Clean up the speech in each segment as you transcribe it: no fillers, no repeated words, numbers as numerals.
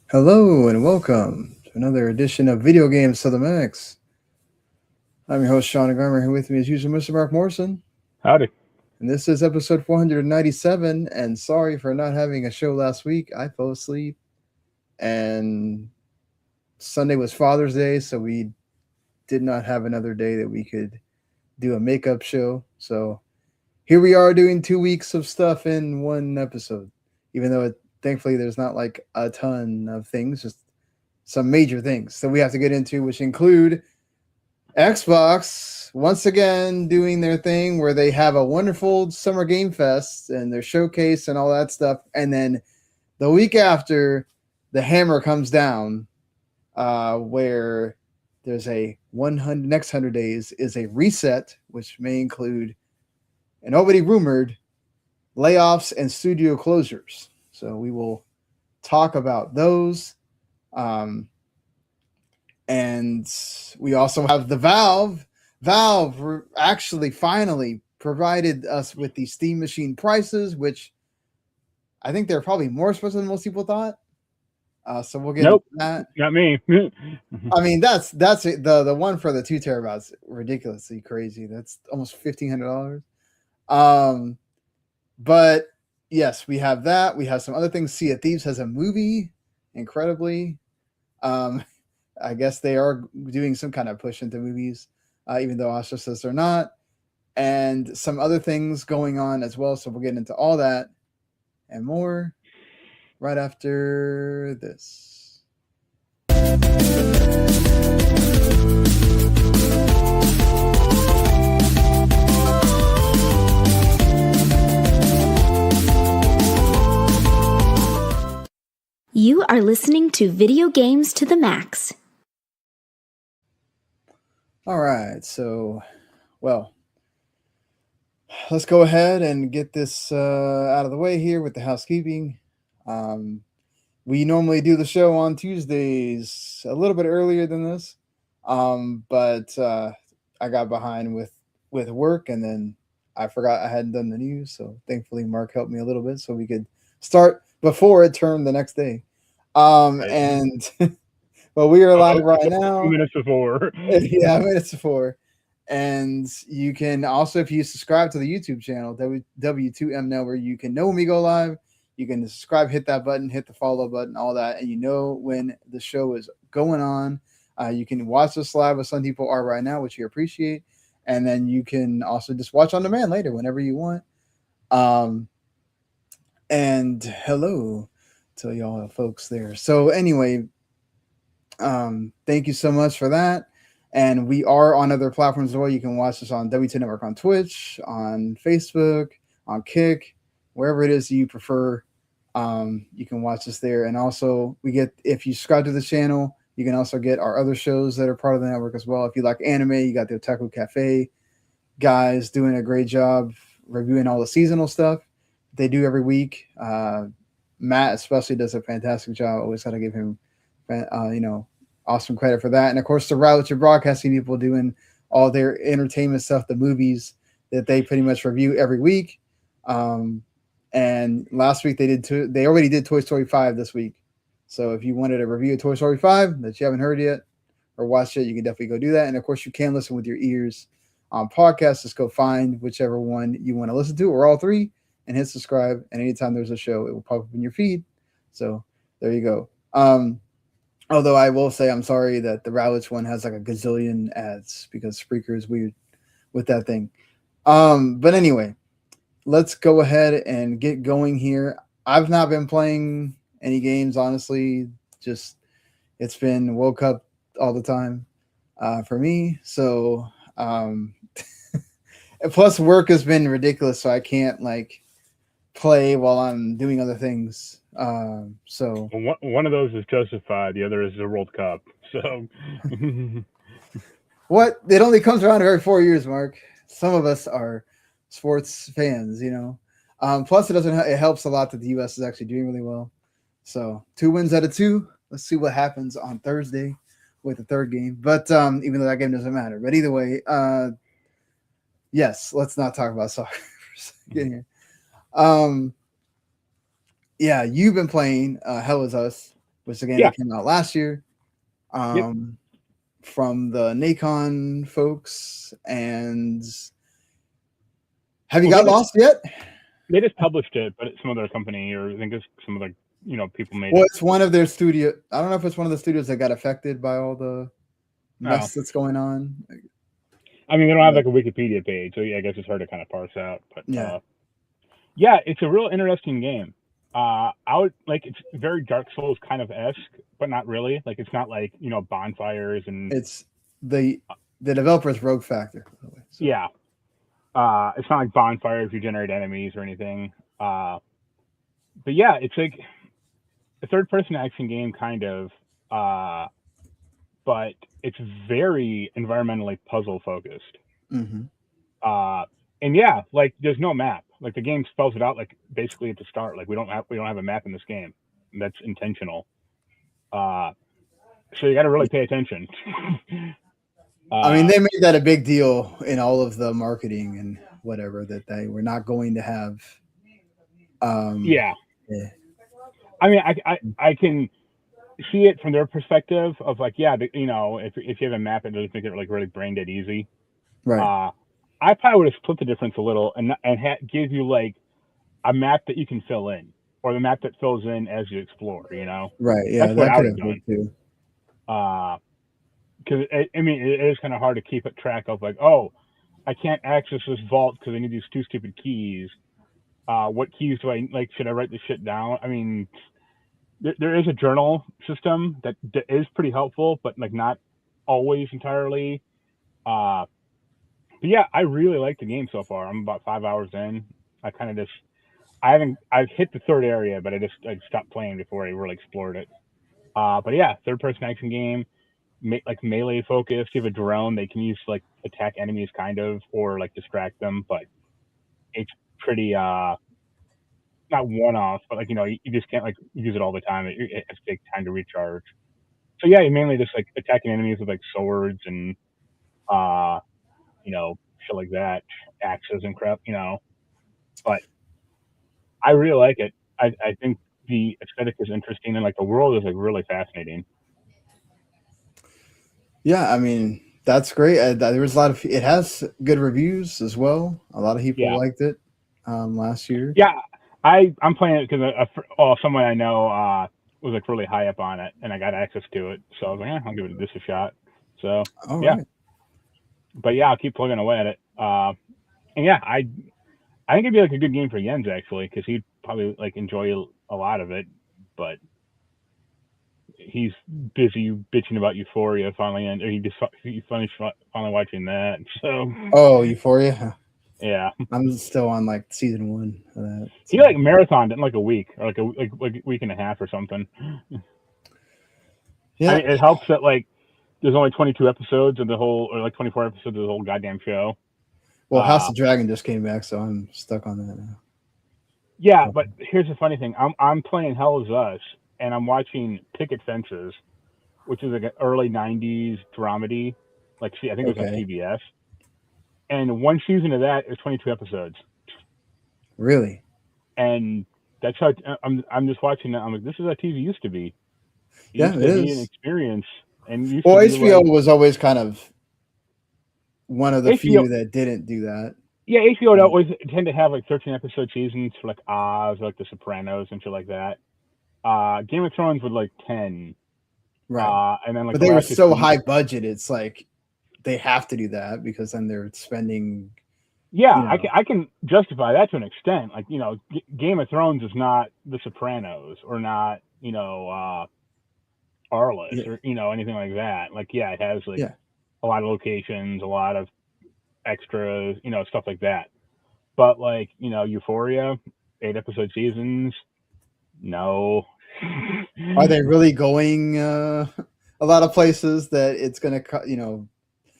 Hello and welcome to another edition of Video Games to the Max. I'm your host, Sean Garmer, here with me as usual, Mr. Mark Morrison. Howdy. And this is episode 497. And sorry for not having a show last week. I fell asleep. And Sunday was Father's Day, so we did not have another day that we could do a makeup show. So here we are doing 2 weeks of stuff in one episode, even though thankfully there's not like a ton of things, just some major things that we have to get into, which include Xbox once again doing their thing where they have a wonderful summer game fest and their showcase and all that stuff. And then the week after, the hammer comes down, where there's a 100 next 100 days is a reset, which may include and already rumored layoffs and studio closures. So we will talk about those. And we also have the Valve. Valve actually finally provided us with the Steam Machine prices, which I think they're probably more expensive than most people thought. So we'll get Nope, into that. not me. I mean, that's the one for the 2 terabytes ridiculously crazy. That's almost $1,500. But yes, we have that. We have some other things. Sea of Thieves has a movie, incredibly. I guess they are doing some kind of push into movies, even though Asha says they're not. And some other things going on as well. So we'll get into all that and more right after this. You are listening to Video Games to the Max. All right, so, well, let's go ahead and get this out of the way here with the housekeeping. We normally do the show on Tuesdays a little bit earlier than this, but I got behind with work, and then I forgot I hadn't done the news. So thankfully, Mark helped me a little bit so we could start before it turned the next day. And well, we are live right now. 2 minutes before. Yeah, minutes before. And you can also, if you subscribe to the YouTube channel, W2M Now, where you can know when we go live, you can subscribe, hit that button, hit the follow button, all that, and you know when the show is going on. You can watch us live, as some people are right now, which you appreciate. And then you can also just watch on demand later, whenever you want. And hello to y'all folks there. So anyway, thank you so much for that. And we are on other platforms as well. You can watch us on W2 Network on Twitch, on Facebook, on Kick, wherever it is you prefer. You can watch us there. And also, if you subscribe to the channel, you can also get our other shows that are part of the network as well. If you like anime, you got the Otaku Cafe guys doing a great job reviewing all the seasonal stuff they do every week. Matt especially does a fantastic job. Always got to give him, awesome credit for that. And of course, the Route Broadcasting people doing all their entertainment stuff, the movies that they pretty much review every week. And last week they already did Toy Story 5 this week. So if you wanted a review of Toy Story 5 that you haven't heard yet or watched it, you can definitely go do that. And of course, you can listen with your ears on podcasts. Just go find whichever one you want to listen to, or all three, and hit subscribe. And anytime there's a show, it will pop up in your feed. So there you go. Although I will say I'm sorry that the Rowlitz one has like a gazillion ads because Spreaker is weird with that thing. But anyway, let's go ahead and get going here. I've not been playing any games, honestly. Just it's been woke up all the time for me. So plus work has been ridiculous, so I can't like play while I'm doing other things. So one of those is justified. The other is the World Cup. So what? It only comes around every 4 years, Mark. Some of us are sports fans, you know. Plus, it helps a lot that the U.S. is actually doing really well. So 2 wins out of 2. Let's see what happens on Thursday with the third game. But even though that game doesn't matter. But either way, yes, let's not talk about soccer for a second here. Yeah, you've been playing Hell Is Us. which is a game Yeah. that came out last year. Yep. From the Nacon folks. And have you Well, got Lost yet? they just published it, but it's some other company, or I think it's some other people made Well, it. it's one of their studio. I don't know if it's one of the studios that got affected by all the mess that's going on. I mean, they don't have like a Wikipedia page, so yeah, I guess it's hard to kind of parse out. But yeah, it's a real interesting game. I would like it's very Dark Souls kind of esque, but not really. Like it's not like bonfires and it's the developer's Rogue Factor. By the way, so. Yeah, it's not like bonfires, you generate enemies or anything. But yeah, it's like a third-person action game, kind of. But it's very environmentally puzzle focused. Mm-hmm. And yeah, like there's no map. Like the game spells it out like basically at the start. Like we don't have a map in this game. That's intentional. So you got to really pay attention. I mean, they made that a big deal in all of the marketing and whatever that they were not going to have. Yeah. I mean, I can see it from their perspective of like, yeah, if you have a map, it doesn't make it like really brain dead easy. Right. I probably would have split the difference a little and give you like a map that you can fill in, or the map that fills in as you explore. Right. Yeah, that's what that I could would have have done. Too. Because I mean, it is kind of hard to keep track of like, oh, I can't access this vault because I need these 2 stupid keys. What keys do I like? Should I write this shit down? I mean, there is a journal system that is pretty helpful, but like not always entirely. But yeah, I really like the game so far. I'm about 5 hours in. I've hit the third area, but I stopped playing before I really explored it. But yeah, third-person action game, like melee focused. You have a drone they can use to like attack enemies, kind of, or like distract them. But it's pretty not one-off, but like you just can't like use it all the time. It has to take time to recharge. So yeah, you mainly just like attacking enemies with like swords and shit like that, axes and crap. But I really like it. I think the aesthetic is interesting and like the world is like really fascinating. Yeah, I mean that's great. There was a lot of it has good reviews as well. A lot of people liked it last year. Yeah, I'm playing it because someone I know was like really high up on it, and I got access to it. So I was like, I'll give this a shot. So Right. But yeah, I'll keep plugging away at it. And yeah, I think it'd be like a good game for Jens actually, because he'd probably like enjoy a lot of it, but he's busy bitching about Euphoria finally, and he finally watching that. So Euphoria. Yeah, I'm still on like season 1 of that. So. He like marathoned it in like a week or like a week and a half or something. Yeah, I mean, it helps that like there's only 22 episodes of the whole, or like 24 episodes of the whole goddamn show. Well, House of Dragon just came back, so I'm stuck on that now. Yeah, but here's the funny thing: I'm playing Hell Is Us, and I'm watching Picket Fences, which is like an early '90s dramedy. Like, I think it was on CBS. And one season of that is 22 episodes. Really? And that's how I'm just watching that. I'm like, this is how TV used to be. It used to be an experience. And HBO was always kind of one of the few that didn't do that. Yeah, HBO would always tend to have like 13 episode seasons for like Oz, like The Sopranos and shit like that. Game of Thrones would like 10. Right. And then like, but they were so high budget, it's like they have to do that because then they're spending. Yeah, I can justify that to an extent. Like, Game of Thrones is not The Sopranos or not, Arliss or, anything like that. Like, yeah, it has like a lot of locations, a lot of extras, stuff like that. But like, Euphoria, 8 episode seasons, no. Are they really going a lot of places that it's going to,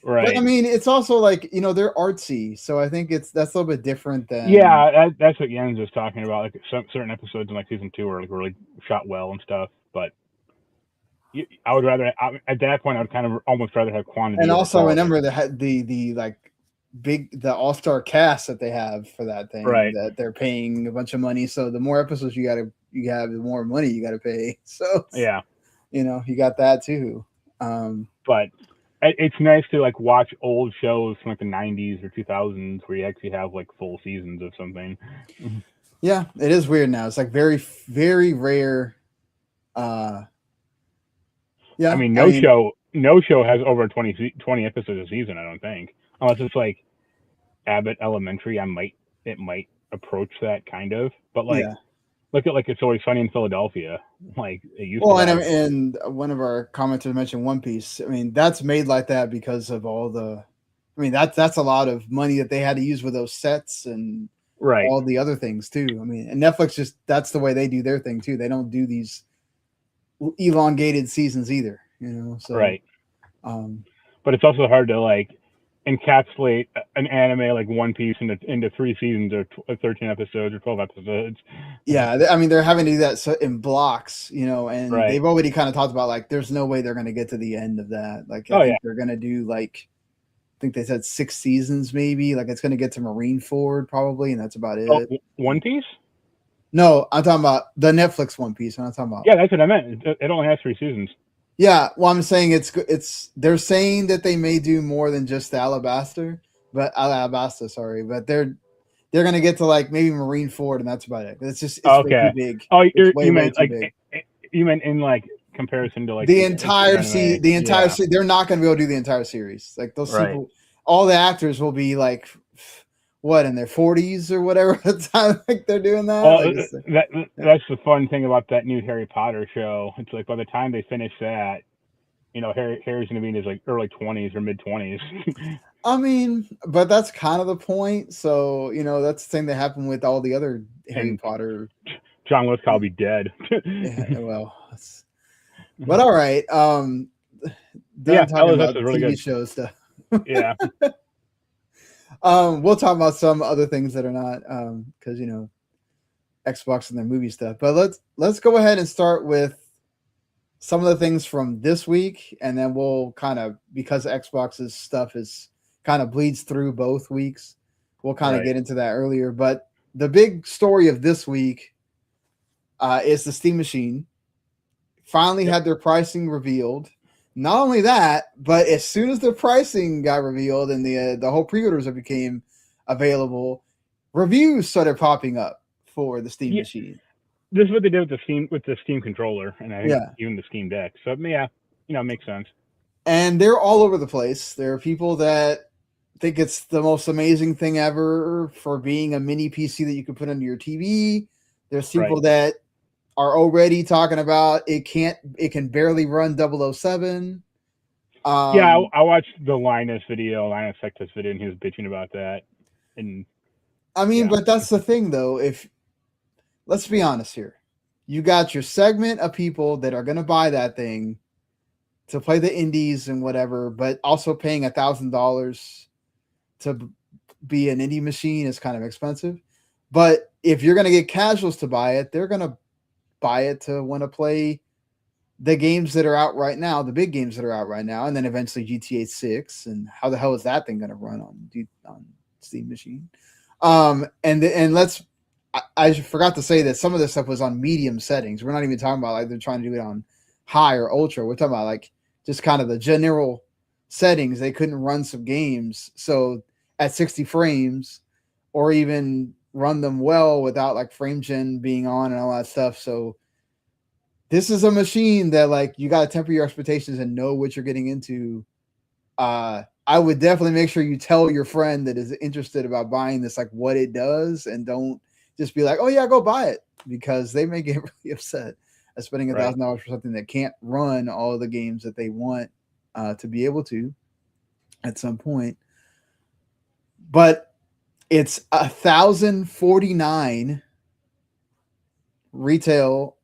Right. But I mean, it's also like, they're artsy. So I think that's a little bit different than. Yeah, that's what Jens was talking about. Like certain episodes in like season 2 are like really shot well and stuff. But I would rather, at that point, I would kind of almost rather have quantity. And also remember the like the all-star cast that they have for that thing, right? That they're paying a bunch of money. So the more episodes you have, the more money you got to pay. So yeah. You got that too. Um, But it's nice to like watch old shows from like the '90s or 2000s where you actually have like full seasons of something. yeah, it is weird now. It's like very, very rare. Uh, I yeah, mean, I mean, no show has over 20 episodes a season. I don't think, unless it's like Abbott Elementary. It might approach that kind of, but like yeah. look at like It's Always Sunny in Philadelphia. Like it used to Well, and have. and one of our commenters mentioned One Piece. I mean, that's made like that because of all the. I mean, that's a lot of money that they had to use with those sets and Right, all the other things too. I mean, and Netflix just that's the way they do their thing too. They don't do these elongated seasons either. So right. um, But it's also hard to like encapsulate an anime like One Piece into 3 seasons or 13 episodes or 12 episodes. yeah, I mean, they're having to do that in blocks, and Right. they've already kind of talked about like there's no way they're going to get to the end of that. Like, I Oh yeah. think they're going to do like I think they said 6 seasons maybe. Like it's going to get to Marineford probably, and that's about Oh, it. One Piece. No, I'm talking about the Netflix One Piece. I'm not talking about. Yeah, that's what I meant. It only has 3 seasons. Yeah, well, I'm saying it's they're saying that they may do more than just the Alabasta, sorry, but they're gonna get to like maybe Marineford, and that's about it. It's way too Okay. big. Oh, It's way you way meant too like big. you meant in like comparison to like The the entire anime. the entire Yeah. they're not gonna be able to do the entire series. Like those Right. people, all the actors will be like what in their 40s or whatever at the time like they're doing that. Well, Like it's yeah. that's the fun thing about that new Harry Potter show. It's like by the time they finish that, Harry's gonna be in his like early 20s or mid 20s. I mean, but that's kind of the point. So, that's the thing that happened with all the other Harry And Potter. John Lithgow will be dead. Yeah, well, but all right. Yeah, Done talking that list about is really TV good. show stuff. Yeah. We'll talk about some other things that are not because Xbox and their movie stuff. But let's go ahead and start with some of the things from this week, and then we'll kind of because Xbox's stuff is kind of bleeds through both weeks. We'll kind of Right. get into that earlier. But the big story of this week is the Steam Machine finally Yep. had their pricing revealed. Not only that, but as soon as the pricing got revealed and the whole pre-orders became available, reviews started popping up for the Steam Yeah. Machine. This is what they did with the Steam controller, and I think Yeah, even the Steam Deck. So yeah, it makes sense. and they're all over the place. There are people that think it's the most amazing thing ever for being a mini PC that you can put under your TV. There's Right. people that are already talking about it can barely run 007. Yeah, I watched the Linus Tech Test video, and he was bitching about that. And I mean, yeah, but that's the thing though. If let's be honest here, you got your segment of people that are going to buy that thing to play the indies and whatever, but also paying $1,000 to be an indie machine is kind of expensive. But if you're going to get casuals to buy it, they're going to buy it to want to play the games that are out right now, the big games that are out right now, and then eventually GTA 6. And how the hell is that thing going to run on Steam Machine? And let's I forgot to say that some of this stuff was on medium settings. We're not even talking about like they're trying to do it on high or ultra. We're talking about like just kind of the general settings. They couldn't run some games so at 60 frames or even run them well without like frame gen being on and all that stuff. So this is a machine that like you got to temper your expectations and know what you're getting into. I would definitely make sure you tell your friend that is interested about buying this like what it does, and don't just be like, oh yeah, go buy it, because they may get really upset at spending right. $1,000 for something that can't run all of the games that they want to be able to at some point. But it's 1,049 retail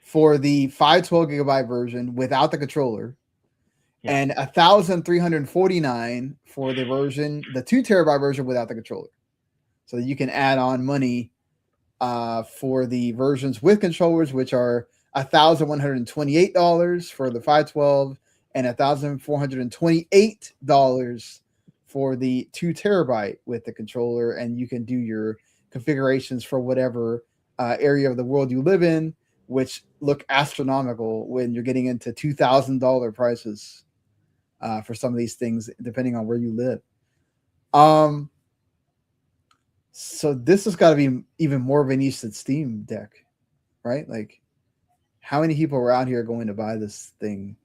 for the 512 gigabyte version without the controller, Yeah. and 1,349 for the 2 terabyte version without the controller. So you can add on money for the versions with controllers, which are $1,128 for the 512 and $1,428 for the 2 terabyte with the controller. And you can do your configurations for whatever area of the world you live in which look astronomical when you're getting into $2,000 prices for some of these things, depending on where you live. So this has got to be even more of a niche than Steam Deck, right? Like, how many people are out here going to buy this thing?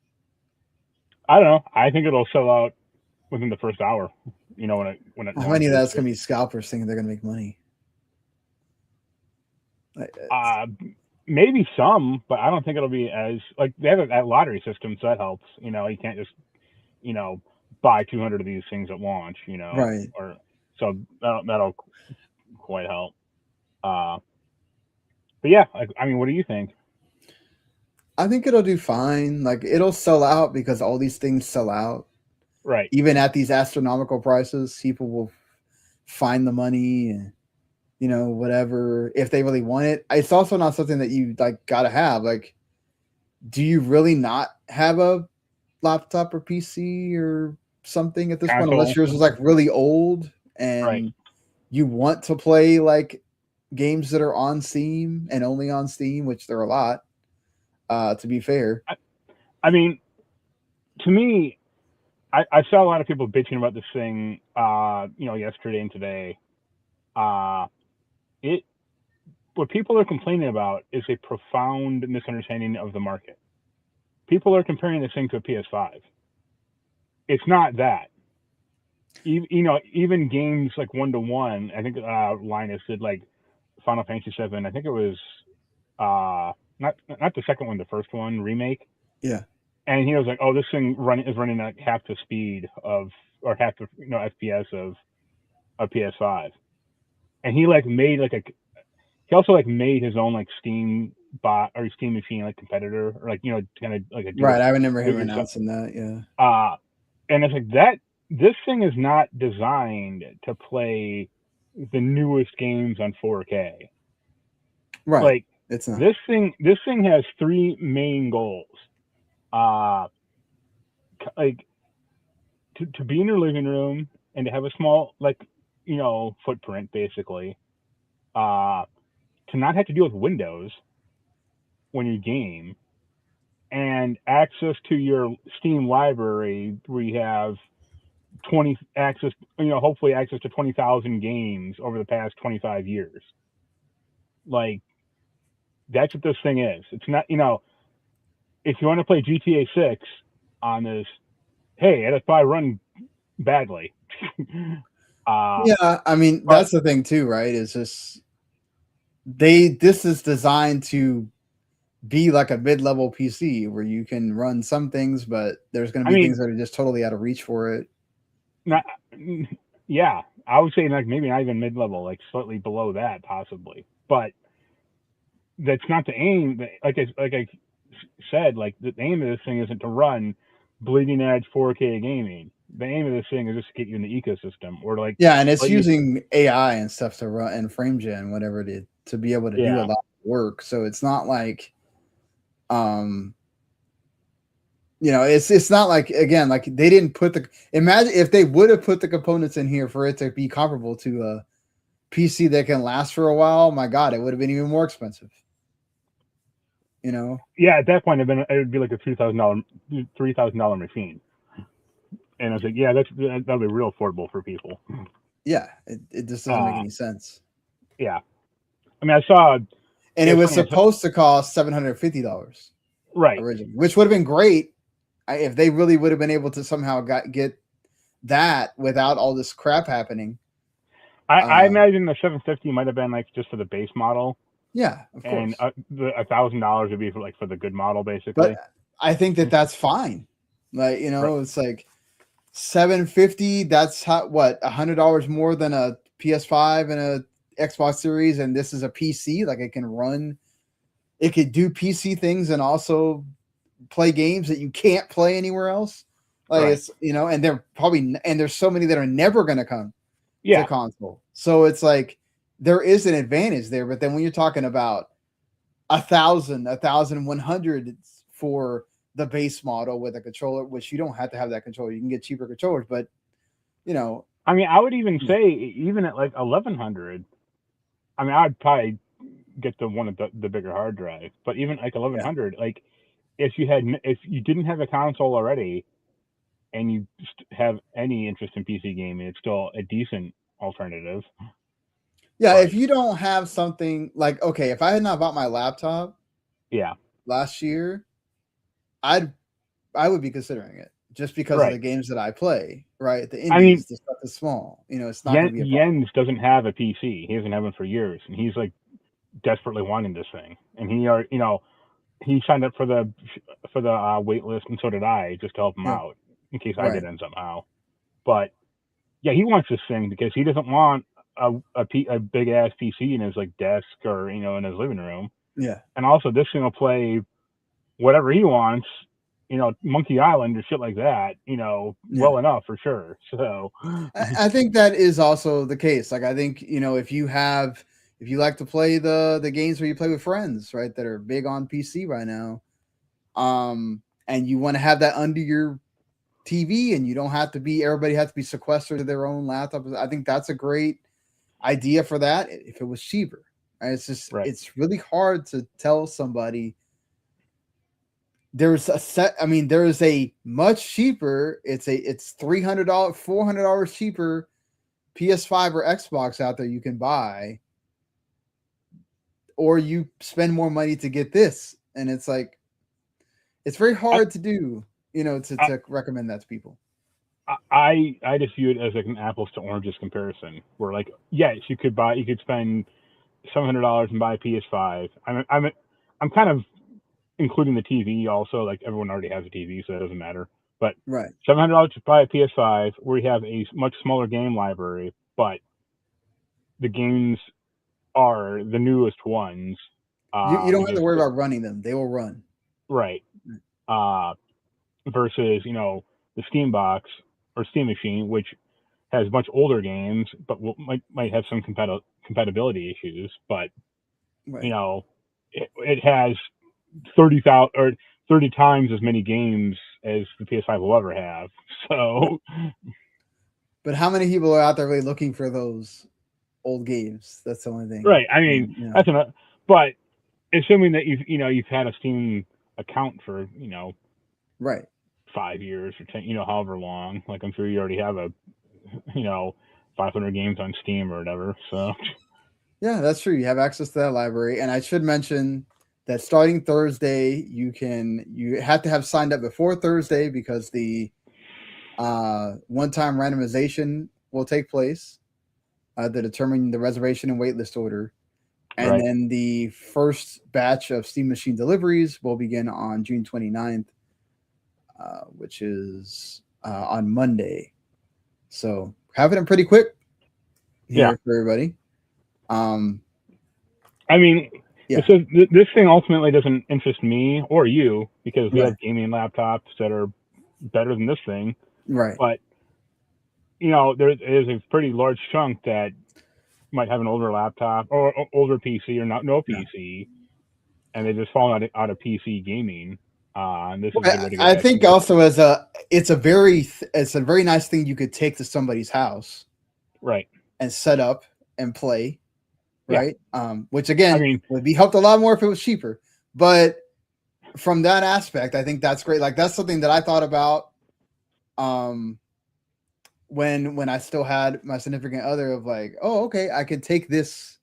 I don't know. I think it'll sell out within the first hour. When it How many of launches. that's going to be scalpers thinking they're going to make money? Maybe some, but I don't think it'll be as like they have a lottery system, so that helps. You can't just buy 200 of these things at launch. Right. Or so that'll quite help. But yeah, I mean, what do you think? I think it'll do fine. Like, it'll sell out because all these things sell out. Right. Even at these astronomical prices, people will find the money and, whatever, if they really want it. It's also not something that you like gotta have. Like, do you really not have a laptop or PC or something at this point, unless yours is like really old and you want to play like games that are on Steam and only on Steam, which there are a lot, to be fair. I mean, to me, I saw a lot of people bitching about this thing, yesterday and today. What people are complaining about is a profound misunderstanding of the market. People are comparing this thing to a PS5. It's not that. Even games like 1-to-1. I think Linus did like Final Fantasy VII. I think it was not the second one, the first one remake. Yeah. And he was like, "Oh, this thing is running at half the speed or half the FPS of a PS5." And he like made like he also like made his own like Steam bot or Steam machine like competitor or like kind of like a right. I remember him announcing that. Yeah. And it's like that. This thing is not designed to play the newest games on 4K. Right. Like it's not. This thing has three main goals. Like to be in your living room and to have a small footprint basically. To not have to deal with Windows when you game, and access to your Steam library where you have hopefully access to 20,000 games over the past 25 years. Like, that's what this thing is. It's not, if you want to play GTA 6 on this, hey, it'll probably run badly. Yeah, I mean, that's the thing too, right? Is just this is designed to be like a mid-level PC where you can run some things, but there's going to be things that are just totally out of reach for it. Yeah, I would say like maybe not even mid-level, like slightly below that possibly. But that's not the aim. Like I said, like the aim of this thing isn't to run bleeding edge 4K gaming. The aim of this thing is just to get you in the ecosystem, or like and it's using AI and stuff to run and frame gen, whatever it is, to be able to do a lot of work. So it's not like, it's not like, again, like they didn't put imagine if they would have put the components in here for it to be comparable to a PC that can last for a while. My God, it would have been even more expensive. Yeah, at that point, it would be like a $3,000 machine. And I was like, yeah, that'll be real affordable for people. Yeah, it just doesn't make any sense. Yeah, I mean, I saw, and it was supposed to cost $750, right? Originally, which would have been great if they really would have been able to somehow get that without all this crap happening. I imagine the $750 might have been like just for the base model. Yeah, of course. And the $1,000 would be for the good model, basically. But I think that's fine. Like, it's like $750. That's $100 more than a PS5 and a Xbox Series, and this is a PC. Like, it can run. It could do PC things and also play games that you can't play anywhere else. Like, it's and they're probably there's so many that are never going to come to console. So it's like there is an advantage there, but then when you're talking about 1,000, 1,100 for the base model with a controller, which you don't have to have that controller, you can get cheaper controllers, but I mean, I would even say even at like 1,100, I mean, I'd probably get the one of the bigger hard drive. But even like Yeah. 1100, like if you didn't have a console already and you just have any interest in PC gaming, it's still a decent alternative. Yeah, But if you don't have something like, okay, if I had not bought my laptop yeah, last year, I would be considering it just because of the right. games that I play, right? The I mean, indies, the stuff that's small. It's not going to be a problem. Jens doesn't have a PC. He hasn't had one for years, and he's like desperately wanting this thing. And he signed up for the wait list, and so did I, just to help him Yeah, out in case I right. get in somehow. But yeah, he wants this thing because he doesn't want a big ass PC in his like desk or in his living room. Yeah, And also, this thing will play whatever he wants, Monkey Island or shit like that, yeah. well enough for sure. So I think that is also the case. Like, I think if you like to play the games where you play with friends, right, that are big on PC right now, and you want to have that under your TV, and you don't have to be everybody has to be sequestered to their own laptop. I think that's a great idea for that if it was cheaper. Right? right, It's really hard to tell somebody there's there is a much cheaper, it's $300, $400 cheaper PS5 or Xbox out there you can buy, or you spend more money to get this. And it's like, it's very hard to do, to recommend that to people. I just view it as like an apples to oranges comparison. Where like, yes, you could spend $700 and buy a PS5. I'm kind of including the TV also. Like everyone already has a TV, so that doesn't matter. But Right. $700 to buy a PS5, where you have a much smaller game library, but the games are the newest ones. You don't have to worry about running them; they will run. Right. Versus the Steam box or Steam machine, which has much older games, but might have some compatibility issues. But Right. it has 30,000 or 30 times as many games as the PS5 will ever have. So, but how many people are out there really looking for those old games? That's the only thing. Right. I mean, that's enough. But assuming that you've had a Steam account for right 5 years or 10, however long. Like I'm sure you already have 500 games on Steam or whatever. So yeah, that's true. You have access to that library, and I should mention that starting Thursday, you have to have signed up before Thursday because the one-time randomization will take place to determine the reservation and waitlist order. And right. then the first batch of Steam Machine deliveries will begin on June 29th, which is on Monday. So having it pretty quick here for everybody. I mean, this thing ultimately doesn't interest me or you because we have gaming laptops that are better than this thing. Right. But, there is a pretty large chunk that might have an older laptop or older PC or no PC, and they just fall out of PC gaming. And this is a good way to get I think also it's a very nice thing you could take to somebody's house, right, and set up and play, right. Which again would be helped a lot more if it was cheaper. But from that aspect, I think that's great. Like that's something that I thought about, when I still had my significant other, of like, oh, okay, I could take this,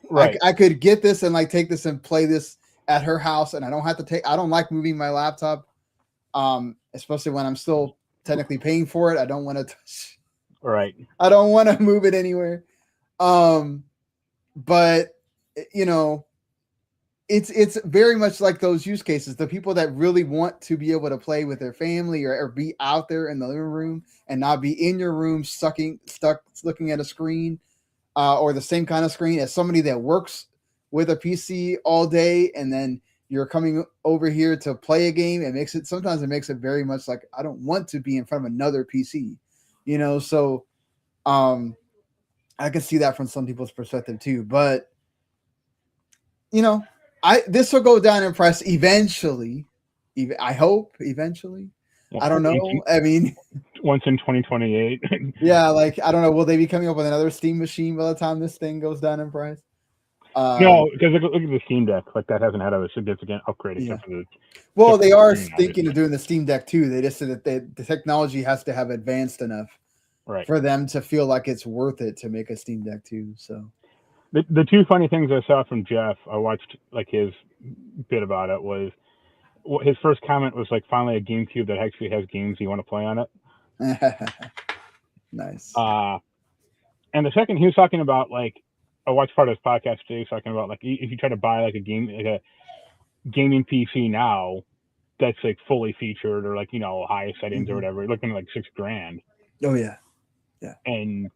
right? I could get this and like take this and play this at her house, and I don't like moving my laptop, especially when I'm still technically paying for it. I don't want to touch. Right. I don't want to move it anywhere. But it's very much like those use cases. The people that really want to be able to play with their family or be out there in the living room and not be in your room stuck looking at a screen, or the same kind of screen as somebody that works with a PC all day, and then you're coming over here to play a game. Sometimes it makes it very much like, I don't want to be in front of another PC, so I can see that from some people's perspective too. But this will go down in price eventually. I hope eventually. I don't know. I mean, once in 2028. Yeah, like I don't know. Will they be coming up with another Steam machine by the time this thing goes down in price? No, because look at the Steam Deck. Like that hasn't had a significant upgrade Yeah. except for the. Well, they are screen of it. thinking of doing the Steam Deck too. They just said that the technology has to have advanced enough Right. for them to feel like it's worth it to make a Steam Deck too. So The two funny things I saw from Jeff, I watched like his bit about it was his first comment was like finally a GameCube that actually has games you want to play on it. nice. And the second he was talking about like I watched part of his podcast today. He was talking about like if you try to buy like a gaming PC now that's like fully featured or like high settings or whatever, you're looking at like $6,000. Oh yeah, yeah. And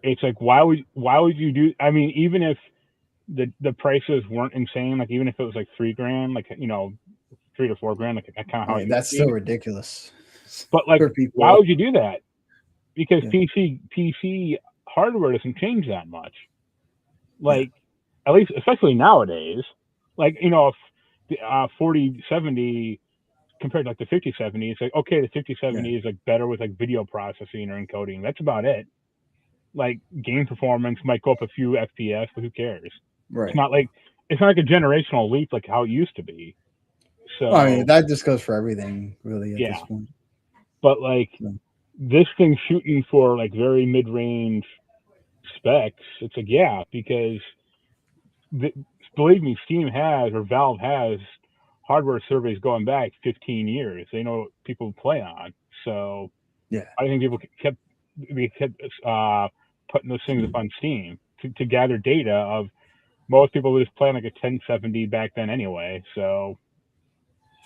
it's like why would you do? I mean, even if the prices weren't insane, like even if it was like $3,000, like $3 to $4,000, like kind of how it That's still ridiculous. But like, for people. why would you do that? Because Yeah. PC hardware doesn't change that much. Like, at least, especially nowadays, like if the 4070 compared to like the 5070, it's like okay, the 5070 is like better with like video processing or encoding. That's about it. Like game performance might go up a few FPS, but who cares? Right. It's not like a generational leap like how it used to be. So well, I mean, that just goes for everything, really, at this point. But like this thing shooting for like very mid-range specs, it's like because believe me, Steam has or Valve has hardware surveys going back 15 years. They know what people play on. So I think people kept putting those things up on Steam to gather data of most people were just playing like a 1070 back then anyway. So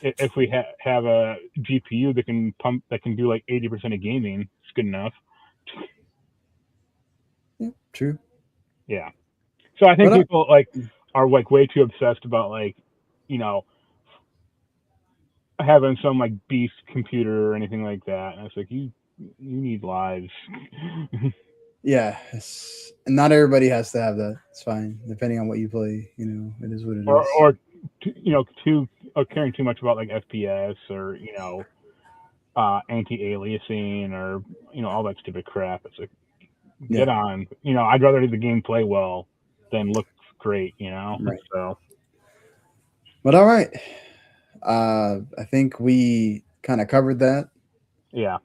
if we have a GPU that can do like 80% of gaming, it's good enough. Yeah, true. Yeah. So I think people are like way too obsessed about like, having some like beast computer or anything like that. And it's like you need lives. Yeah, and not everybody has to have that. It's fine, depending on what you play. It is what it is. Or caring too much about like FPS or anti-aliasing or all that stupid crap. It's like get on. I'd rather the game play well than look great. Right. So. But all right, I think we kind of covered that. Yeah.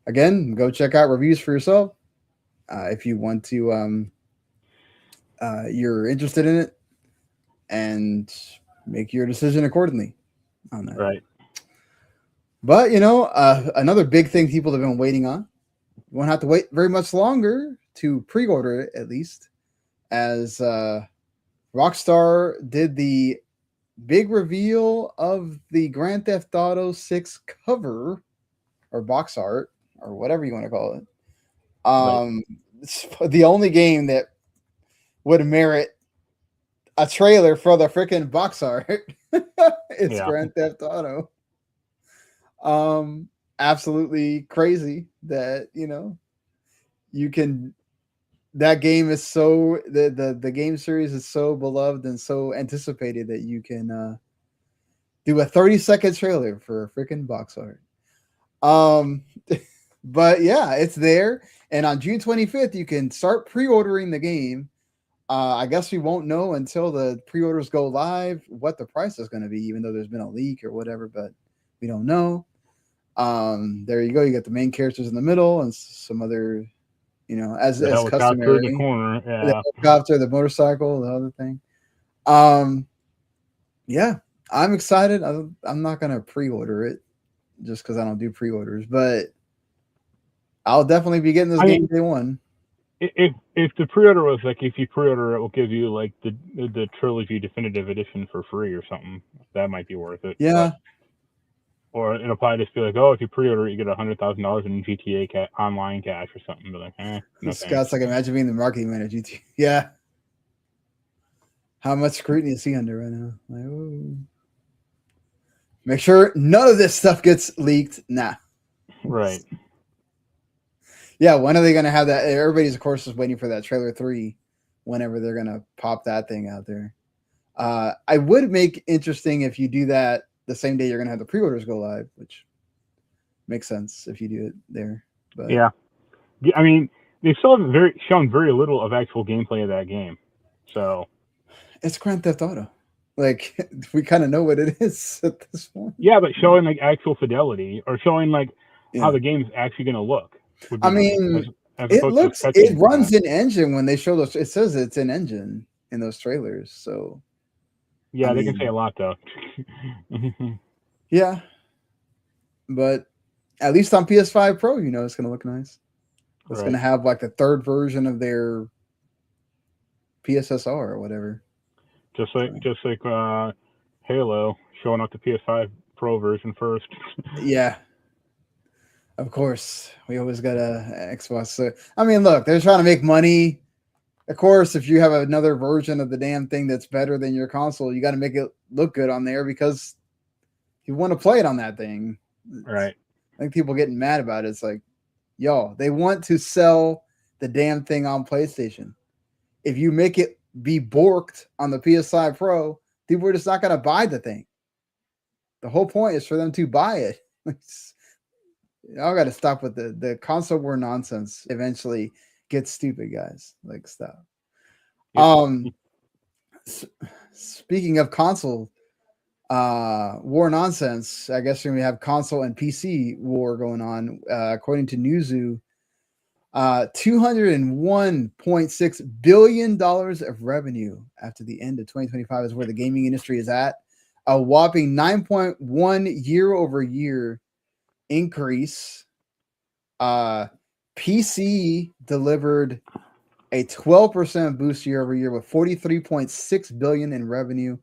Again, go check out reviews for yourself if you want to. You're interested in it, and make your decision accordingly on that. Right. But another big thing people have been waiting on. You won't have to wait very much longer to pre-order it, at least, as Rockstar did the big reveal of the Grand Theft Auto 6 cover or box art or whatever you want to call it. It's the only game that would merit a trailer for the freaking box art. It's Grand Theft Auto. Absolutely crazy that you can. That game is so the game series is so beloved and so anticipated that you can do a 30-second trailer for a freaking box art. But yeah, it's there, and on June 25th you can start pre-ordering the game. I guess we won't know until the pre-orders go live what the price is going to be, even though there's been a leak or whatever, but we don't know. There you go. You got the main characters in the middle and some other, as customary. In the corner. Yeah. The helicopter, the motorcycle, the other thing. Yeah, I'm excited. I'm not gonna pre-order it just because I don't do pre-orders, but I'll definitely be getting this game day one. If the pre-order was like if you pre-order it will give you like the trilogy definitive edition for free or something, that might be worth it. Yeah. Or it'll probably just be like, oh, if you pre-order, you get $100,000 in GTA online cash or something. But like, no Scott's like, imagine being the marketing manager. Yeah. How much scrutiny is he under right now? Like, oh. Make sure none of this stuff gets leaked. Nah. Right. Yeah. When are they going to have that? Everybody's, of course, is waiting for that trailer 3. Whenever they're going to pop that thing out there. I would make interesting if you do that the same day you're going to have the pre-orders go live, which makes sense if you do it there. But yeah, I mean, they still haven't shown very little of actual gameplay of that game. So it's Grand Theft Auto. Like we kind of know what it is at this point. yeah, but showing like actual fidelity or showing like how Yeah. the game's actually going to look would I be nice, mean, as opposed to just it cutscenes and runs that. in engine when they show those. It says it's in engine in those trailers. So I Yeah, they can say mean, a lot though. yeah, but at least on PS5 Pro, it's gonna look nice. It's Right. gonna have like the third version of their PSSR or whatever. Just like Halo showing off the PS5 Pro version first. Yeah, of course. We always got a Xbox. So I mean, look, they're trying to make money. Of course, if you have another version of the damn thing that's better than your console, you got to make it look good on there because you want to play it on that thing. Right. I think people getting mad about it. It's like, yo, they want to sell the damn thing on PlayStation. If you make it be borked on the PS5 Pro, people are just not going to buy the thing. The whole point is for them to buy it. I got to stop with the console war nonsense. Eventually gets stupid, guys. Like, stop. Yep. Speaking of console war nonsense, I guess we have console and PC war going on. According to Newzoo, $201.6 billion of revenue after the end of 2025 is where the gaming industry is at. A whopping 9.1 year-over-year increase. PC delivered a 12% boost year-over-year with 43.6 billion in revenue,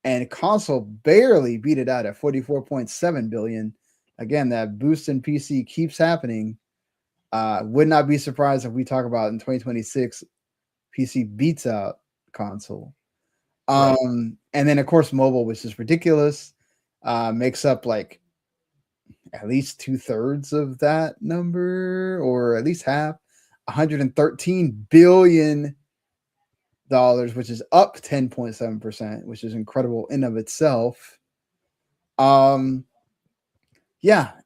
and console barely beat it out at 44.7 billion. Again, that boost in PC keeps happening. Would not be surprised if we talk about in 2026 PC beats out console. Right. And then of course mobile, which is ridiculous, makes up like at least 2/3 of that number, or at least half. $113 billion, which is up 10.7%, which is incredible in of itself. Yeah,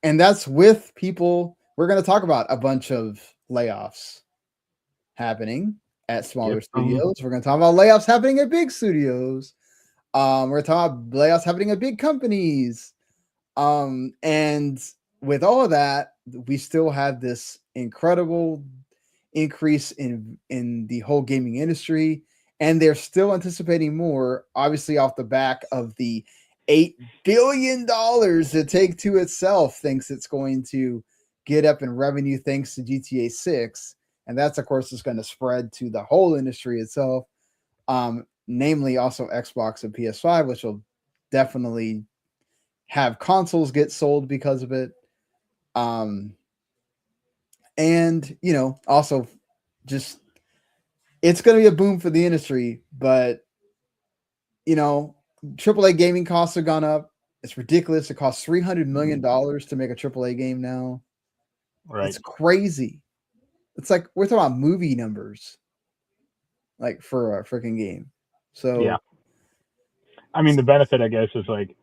and that's with people. We're going to talk about a bunch of layoffs happening at smaller Yep. studios. We're going to talk about layoffs happening at big studios. We're going to talk about layoffs happening at big companies. And with all of that, we still have this incredible increase in the whole gaming industry, and they're still anticipating more, obviously off the back of the $8 billion that Take-Two itself thinks it's going to get up in revenue thanks to GTA 6. And that's, of course, is going to spread to the whole industry itself, namely also Xbox and PS5, which will definitely have consoles get sold because of it. And, also just it's going to be a boom for the industry, but, AAA gaming costs have gone up. It's ridiculous. It costs $300 million to make a AAA game now. Right. It's crazy. It's like we're talking about movie numbers, like for a freaking game. So Yeah. I mean, the benefit, I guess, is like,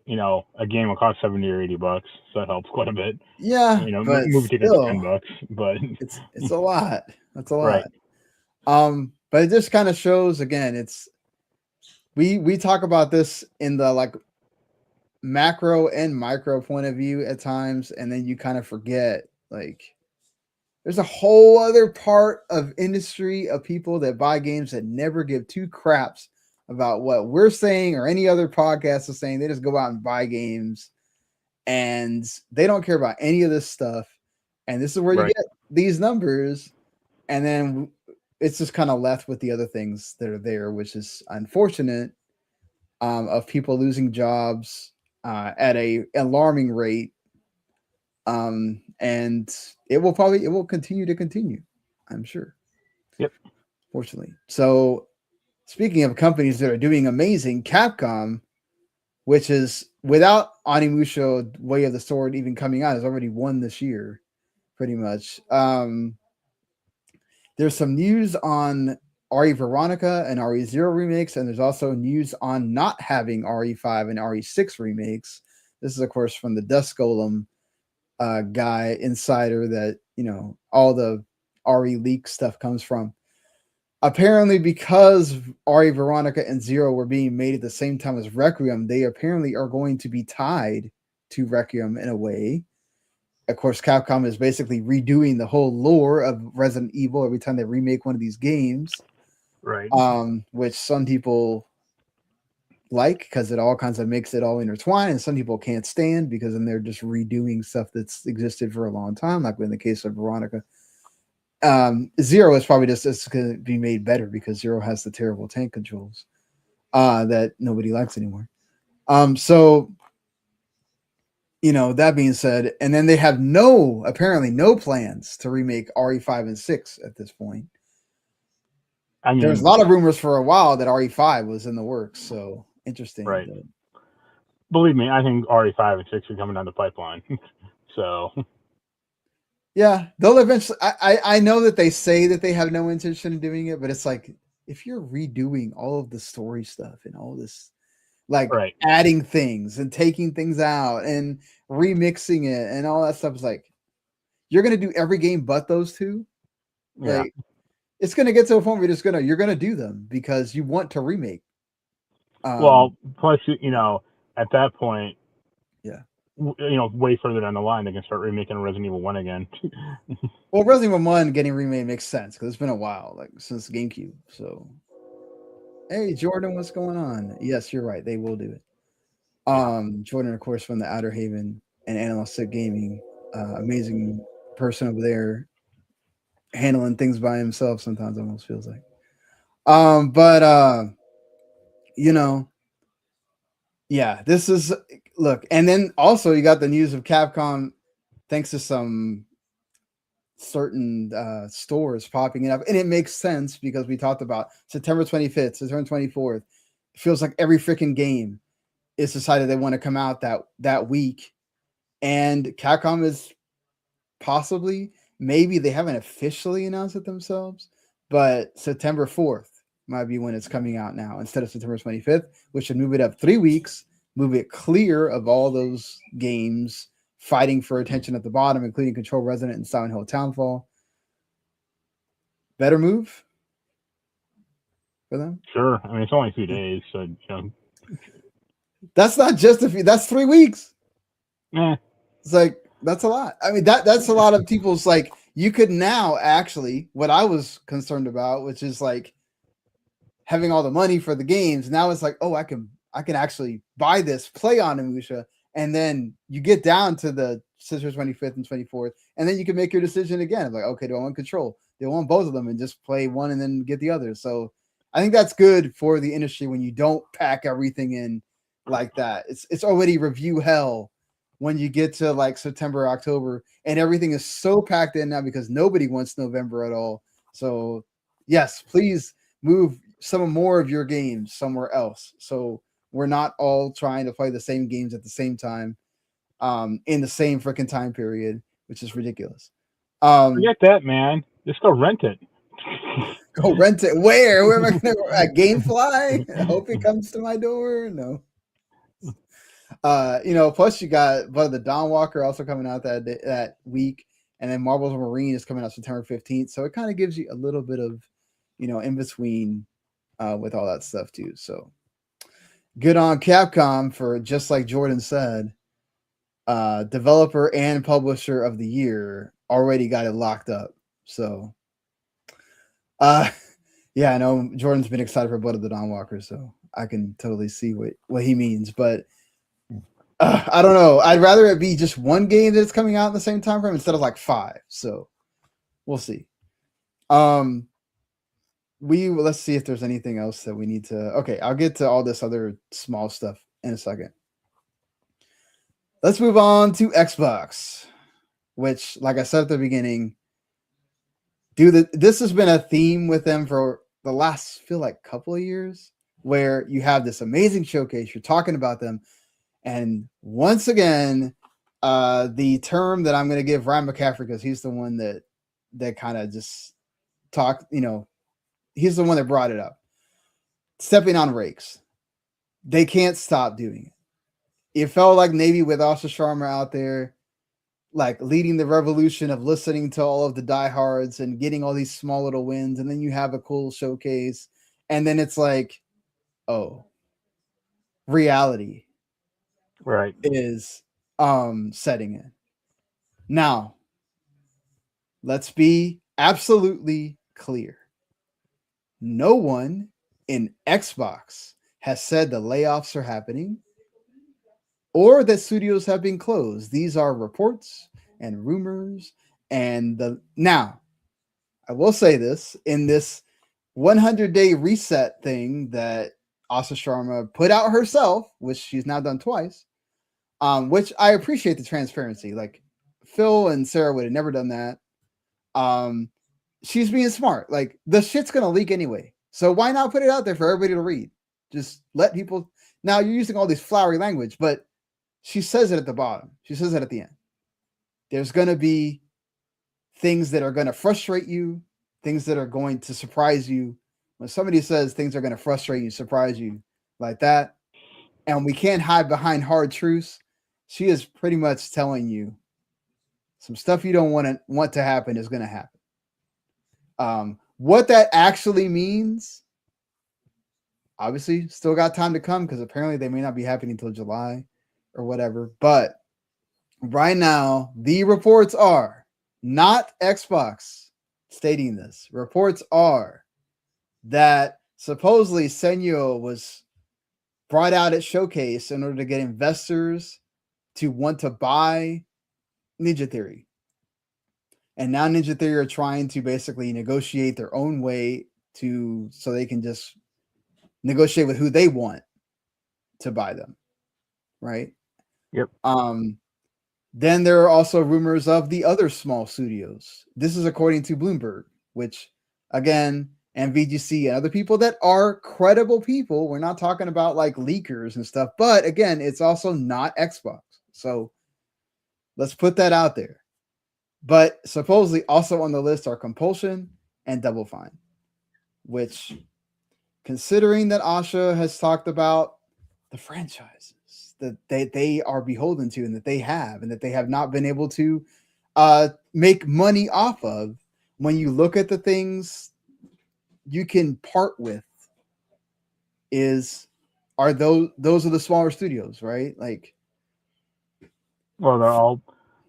a game will cost 70 or $80, so that helps quite a bit. yeah, but Movie tickets are still, $10, but it's a lot. That's a lot. right. But it just kind of shows again. It's we talk about this in the like macro and micro point of view at times, and then you kind of forget like there's a whole other part of industry of people that buy games that never give two craps about what we're saying or any other podcast is saying. They just go out and buy games, and they don't care about any of this stuff. And this is where you Right. get these numbers, and then it's just kind of left with the other things that are there, which is unfortunate, of people losing jobs at a alarming rate, and it will continue to continue, I'm sure. Yep. Fortunately. So speaking of companies that are doing amazing, Capcom, which is without Onimusha Way of the Sword even coming out, has already won this year, pretty much. There's some news on RE Veronica and RE0 remakes, and there's also news on not having RE5 and RE6 remakes. This is, of course, from the Dust Golem guy insider that all the RE leak stuff comes from. apparently because Ari Veronica and Zero were being made at the same time as Requiem, they apparently are going to be tied to Requiem in a way. Of course, Capcom is basically redoing the whole lore of Resident Evil every time they remake one of these games. Right. Which some people like because it all kinds of makes it all intertwined, and some people can't stand because then they're just redoing stuff that's existed for a long time, like in the case of Veronica. Zero is probably just going to be made better because Zero has the terrible tank controls that nobody likes anymore. So that being said, and then they have apparently no plans to remake RE5 and 6 at this point. I mean, There's a lot of rumors for a while that RE5 was in the works, so interesting. Right. Believe me, I think RE5 and 6 are coming down the pipeline. So yeah, they'll eventually. I know that they say that they have no intention of doing it, but it's like if you're redoing all of the story stuff and all this, like right. adding things and taking things out and remixing it and all that stuff, is like you're gonna do every game but those two. Yeah. Like it's gonna get to a point where you're gonna do them because you want to remake. Well, plus at that point, yeah, way further down the line, they can start remaking Resident Evil 1 again. well, Resident Evil 1 getting remade makes sense because it's been a while, like since GameCube. So, hey, Jordan, what's going on? Yes, you're right. They will do it. Jordan, of course, from the Outer Haven and Analytic Gaming, amazing person over there, handling things by himself. Sometimes almost feels like. But yeah, this is look, and then also you got the news of Capcom, thanks to some certain stores popping it up, and it makes sense because we talked about September 25th, September 24th. It feels like every freaking game is decided they want to come out that week, and Capcom is possibly, maybe they haven't officially announced it themselves, but September 4th might be when it's coming out now instead of September 25th, which should move it up 3 weeks, move it clear of all those games fighting for attention at the bottom, including Control Resident and Silent Hill Townfall. Better move for them? Sure. I mean, it's only 2 days, so That's not just that's 3 weeks. Eh. It's like that's a lot. I mean, that's a lot of people's, like, you could now actually, what I was concerned about, which is like having all the money for the games. Now it's like, oh, I can actually buy this, play on Onimusha, and then you get down to the September 25th and 24th, and then you can make your decision again. Like, okay, do I want Control? Do I want both of them and just play one and then get the other? So I think that's good for the industry when you don't pack everything in like that. It's already review hell when you get to like September, October, and everything is so packed in now because nobody wants November at all. So yes, please move some more of your games somewhere else. So we're not all trying to play the same games at the same time, in the same freaking time period, which is ridiculous. Forget that, man. Just go rent it. Go rent it. Where am I going to? At GameFly? I hope it comes to my door. No. Plus you got the Dawn Walker also coming out that week, and then Marvel's Marine is coming out September 15th. So it kind of gives you a little bit of, in between with all that stuff too. So good on Capcom for, just like Jordan said, developer and publisher of the year, already got it locked up. So yeah, I know Jordan's been excited for Blood of the Dawn Walker, so I can totally see what he means, but I don't know. I'd rather it be just one game that's coming out in the same time frame instead of like 5. So we'll see. Let's see if there's anything else that we need to. Okay, I'll get to all this other small stuff in a second. Let's move on to Xbox, which, like I said at the beginning, this has been a theme with them for the last, feel like, couple of years, where you have this amazing showcase, you're talking about them, and once again, the term that I'm going to give Ryan McCaffrey, because he's the one that kind of just talked, he's the one that brought it up. Stepping on rakes. They can't stop doing it. It felt like Navy with Asha Sharma out there. like leading the revolution of listening to all of the diehards and getting all these small little wins, and then you have a cool showcase, and then it's like, oh, reality Right. is setting in. Now, let's be absolutely clear. No one in Xbox has said the layoffs are happening or that studios have been closed. These are reports and rumors. And now, I will say this in this 100-day reset thing that Asha Sharma put out herself, which she's now done twice, which I appreciate the transparency. Like Phil and Sarah would have never done that. She's being smart. Like the shit's gonna leak anyway, so why not put it out there for everybody to read? Just let people. Now you're using all this flowery language, but she says it at the bottom. She says it at the end. There's gonna be things that are gonna frustrate you, things that are going to surprise you. When somebody says things are gonna frustrate you, surprise you like that, and we can't hide behind hard truths, she is pretty much telling you some stuff you don't want to happen is gonna happen. What that actually means, obviously, still got time to come because apparently they may not be happening until July or whatever. But right now, the reports are not Xbox stating this. Reports are that supposedly Senyo was brought out at Showcase in order to get investors to want to buy Ninja Theory. And now Ninja Theory are trying to basically negotiate their own way so they can just negotiate with who they want to buy them, right? Yep. Then there are also rumors of the other small studios. This is according to Bloomberg, which again, and VGC and other people that are credible people. We're not talking about like leakers and stuff, but again, it's also not Xbox. So let's put that out there. But supposedly also on the list are Compulsion and Double Fine, which, considering that Asha has talked about the franchises that they are beholden to and that they have not been able to make money off of, when you look at the things you can part with, are those are the smaller studios, right? Like, well,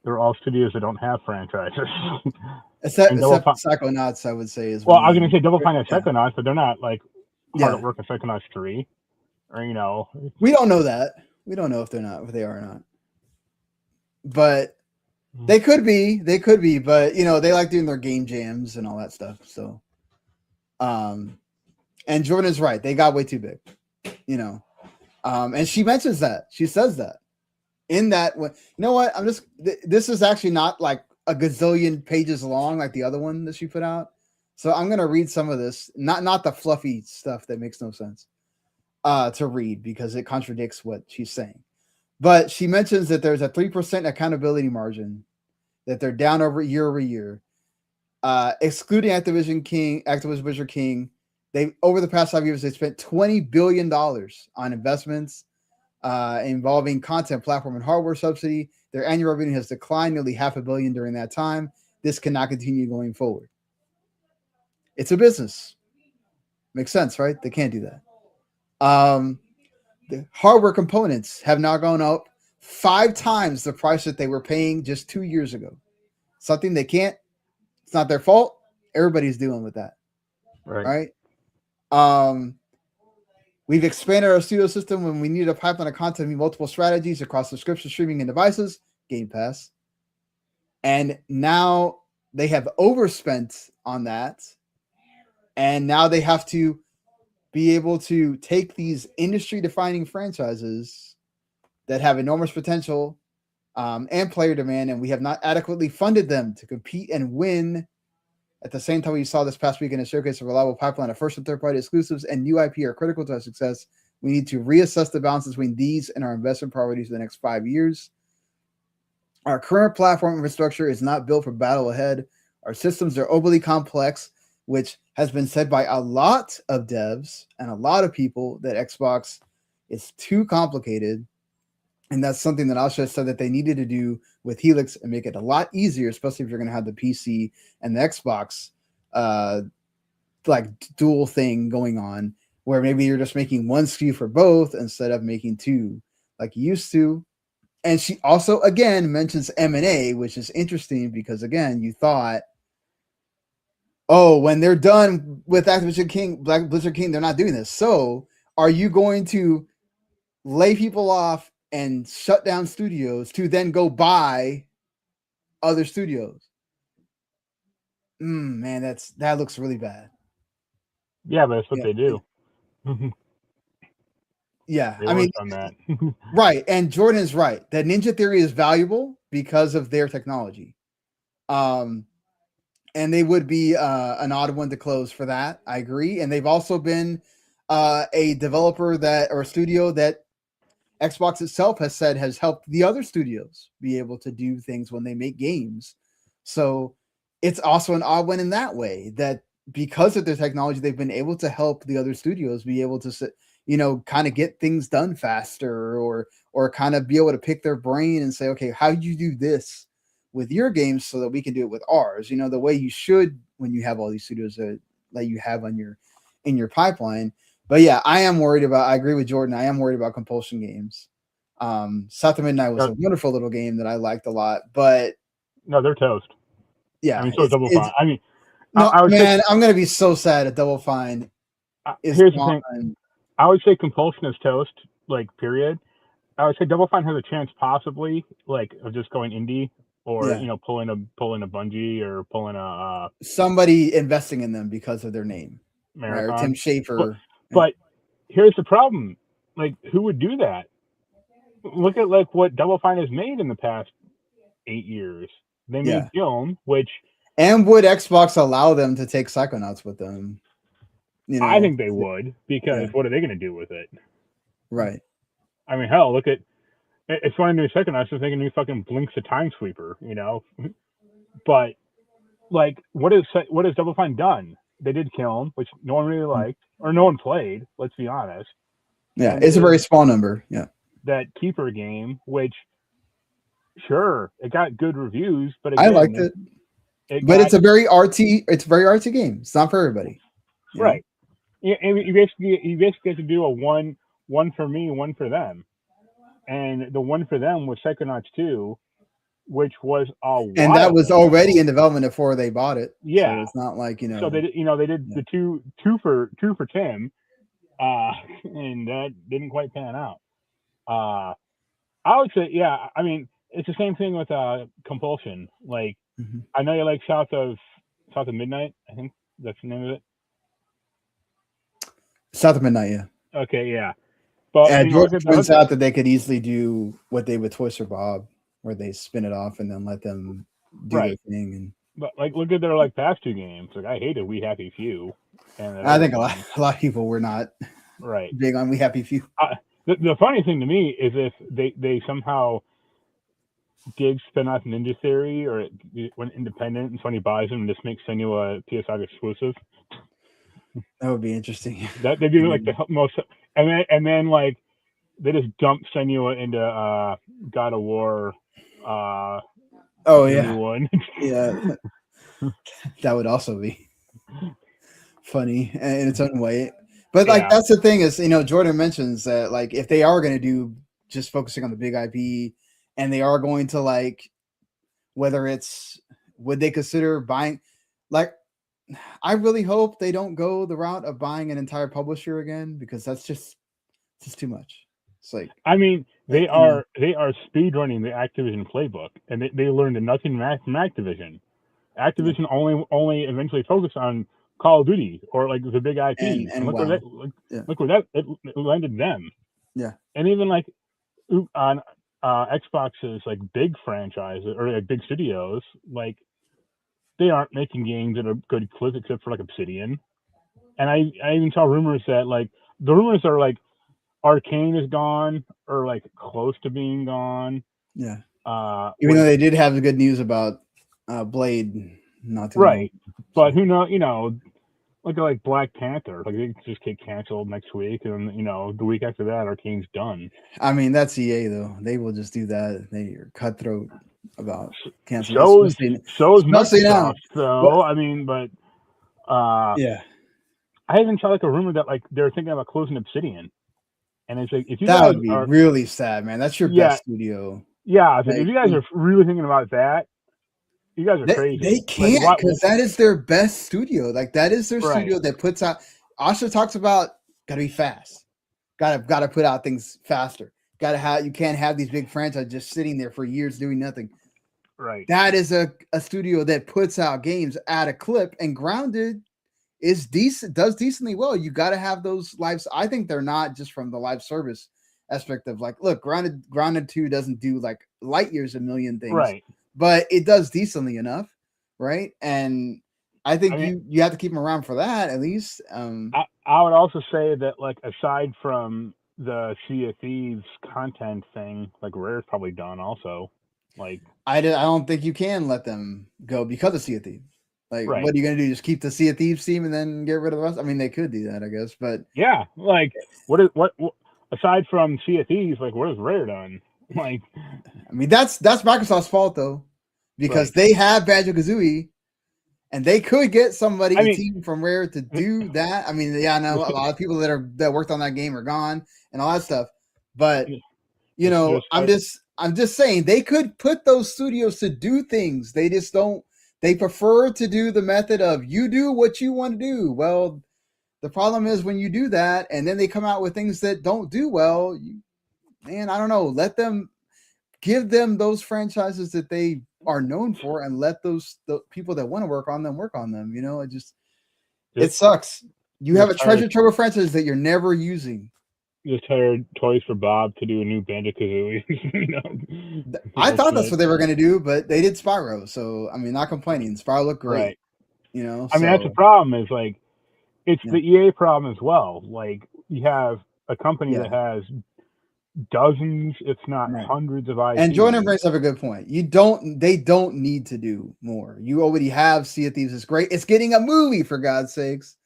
they're all studios that don't have franchises. except Psychonauts, I would say is well, one. I was gonna say Double Fine and Psychonauts, but they're not like hard at Yeah. work in Psychonauts 3, or we don't know that. We don't know if they are or not. But they could be, but they like doing their game jams and all that stuff. So, and Jordan's right. They got way too big, and she mentions that. She says that in that one. You know what? This is actually not like a gazillion pages long like the other one that she put out. So I'm going to read some of this, not the fluffy stuff that makes no sense to read because it contradicts what she's saying. But she mentions that there's a 3% accountability margin, that they're down over year, excluding Activision Blizzard King. They, over the past 5 years, they spent $20 billion on investments involving content, platform, and hardware subsidy. Their annual revenue has declined nearly $500 million during that time. This cannot continue going forward. It's a business. Makes sense, right? They can't do that. The hardware components have now gone up 5 times the price that they were paying just 2 years ago. Something they can't. It's not their fault. Everybody's dealing with that. Right? We've expanded our studio system when we needed a pipeline of content to meet multiple strategies across subscription, streaming, and devices. Game Pass. And now they have overspent on that. And now they have to be able to take these industry-defining franchises that have enormous potential and player demand, and we have not adequately funded them to compete and win. At the same time, we saw this past weekend a showcase of a reliable pipeline of first and third-party exclusives and new IP are critical to our success. We need to reassess the balance between these and our investment priorities for the next 5 years. Our current platform infrastructure is not built for battle ahead. Our systems are overly complex, which has been said by a lot of devs and a lot of people that Xbox is too complicated. And that's something that Asha said that they needed to do with Helix and make it a lot easier, especially if you're going to have the PC and the Xbox like dual thing going on, where maybe you're just making one SKU for both instead of making two like you used to. And she also again mentions M&A, which is interesting because again, you thought, oh, when they're done with Activision King, Black Blizzard King, they're not doing this. So are you going to lay people off and shut down studios to then go buy other studios? Man, that looks really bad. Yeah, but that's what Yeah. they do. Yeah, They I mean, on that. right. And Jordan is right. That Ninja Theory is valuable because of their technology. And they would be an odd one to close for that. I agree. And they've also been a developer that or a studio that Xbox itself has said has helped the other studios be able to do things when they make games. So it's also an odd one in that way that because of their technology, they've been able to help the other studios be able to, kind of get things done faster or kind of be able to pick their brain and say, okay, how do you do this with your games so that we can do it with ours? The way you should when you have all these studios that you have on in your pipeline. But yeah, I agree with Jordan. I am worried about compulsion games. South of Midnight was a wonderful little game that I liked a lot, but no, they're toast. Yeah. I mean, so is Double Fine. I mean, no, I'm going to be so sad at Double Fine. Here's the thing. I would say compulsion is toast, like, period. I would say Double Fine has a chance possibly, like, of just going indie or, pulling a Bungie or pulling a... somebody investing in them because of their name. Marathon. Right? Or Tim Schafer. But here's the problem. Like, who would do that? Look at, like, what Double Fine has made in the past 8 years. They made Guild, which... And would Xbox allow them to take Psychonauts with them? I think they would, because what are they going to do with it? Right. I mean, hell, look at... It's funny to me, Psychonauts is thinking he fucking Blinks the Time Sweeper, But, like, what has Double Fine done? They did Kiln, which no one really liked, or no one played, let's be honest. Yeah, and it's a very small number, yeah. That Keeper game, which, sure, it got good reviews, but again, I liked it. But it's a very artsy game. It's not for everybody. Right. You basically have to do a one for me, one for them. And the one for them was Psychonauts 2, which was and that was already in development before they bought it. Yeah. So it's not like, So they did the two for Tim, and that didn't quite pan out. I would say, yeah, I mean, it's the same thing with Compulsion. Like, I know you like South of Midnight. I think that's the name of it. South of Midnight, yeah. Okay, yeah. But George points out that they could easily do what they would Twister Bob, where they spin it off and then let them do their thing. And but like, look at their like past two games. Like, I hated We Happy Few. And I think a lot of people were not big on We Happy Few. The funny thing to me is if they somehow did spin off Ninja Theory, or it went independent and Sony buys them and just makes Senua PSN exclusive. That would be interesting. That they'd be like the most, and then like they just dump Senua into God of War. New one. Yeah, that would also be funny in its own way. But like that's the thing is, Jordan mentions that like if they are going to do just focusing on the big IP, and they are going to like would they consider buying like. I really hope they don't go the route of buying an entire publisher again, because that's just too much. It's like, I mean, they are speedrunning the Activision playbook, and they learned nothing from Activision. Activision only eventually focused on Call of Duty or like the big IP, and look where that it landed them. Yeah, and even like on Xbox's like big franchises or like big studios, like. They aren't making games at a good clip except for like Obsidian. And I even saw rumors that like the rumors are like Arcane is gone or like close to being gone. Yeah. Even though they did have the good news about Blade not too long. But who knows, like Black Panther. Like they just get canceled next week, and the week after that, Arcane's done. I mean, that's EA though. They will just do that. They are cutthroat about canceling, So is especially now. Microsoft, though. I mean, but Yeah, I even saw like a rumor that like they're thinking about closing Obsidian, and it's like if you that guys would be are, really sad, man. That's your yeah, best studio. yeah, it's like if Like you guys are really thinking about that, you guys are they crazy. Like can't, what? because that is their best studio. Like that is their Right, studio that puts out. Asha talks about gotta be fast. Gotta put out things faster. Gotta have you can't have these big franchises just sitting there for years doing nothing. right. That is a studio that puts out games at a clip, and Grounded is decent, does decently well. You got to have those lives. I think they're not just from the live service aspect of like, look, Grounded 2 doesn't do like light years a million things, Right. but it does decently enough, right? And I I think mean, you have to keep them around for that at least. I would also say that like aside from the Sea of Thieves content thing, like Rare's probably done also. Like I don't think you can let them go because of Sea of Thieves. Like, right. what are you gonna do? Just keep the Sea of Thieves team and then get rid of the rest? I mean, they could do that, I guess, but Yeah, like what aside from Sea of Thieves, like what has Rare done? Like I mean that's Microsoft's fault though, because right. they have Banjo Kazooie, and they could get somebody, I a mean, team from Rare to do that. I mean, yeah, I know a lot of people that worked on that game are gone and all that stuff, but just I'm just saying they could put those studios to do things. They just don't. They prefer to do the method of you do what you want to do. Well, the problem is when you do that, and then they come out with things that don't do well. Man, I don't know. Let them give them those franchises that they are known for, and let the people that want to work on them. It sucks. You have a hired treasure trove of franchises that you're never using. just hired Toys for Bob to do a new Banjo Kazooie. I That's thought that's it. what they were going to do, but they did Spyro. So, I mean, not complaining. Spyro looked great, Right. I mean, that's the so problem. Is like it's yeah, the EA problem as well. Like you have a company yeah, that has dozens, if not right. hundreds of And Jordan IPs. brings up a good point. They don't need to do more. You already have Sea of Thieves. It's great. It's getting a movie, for God's sakes.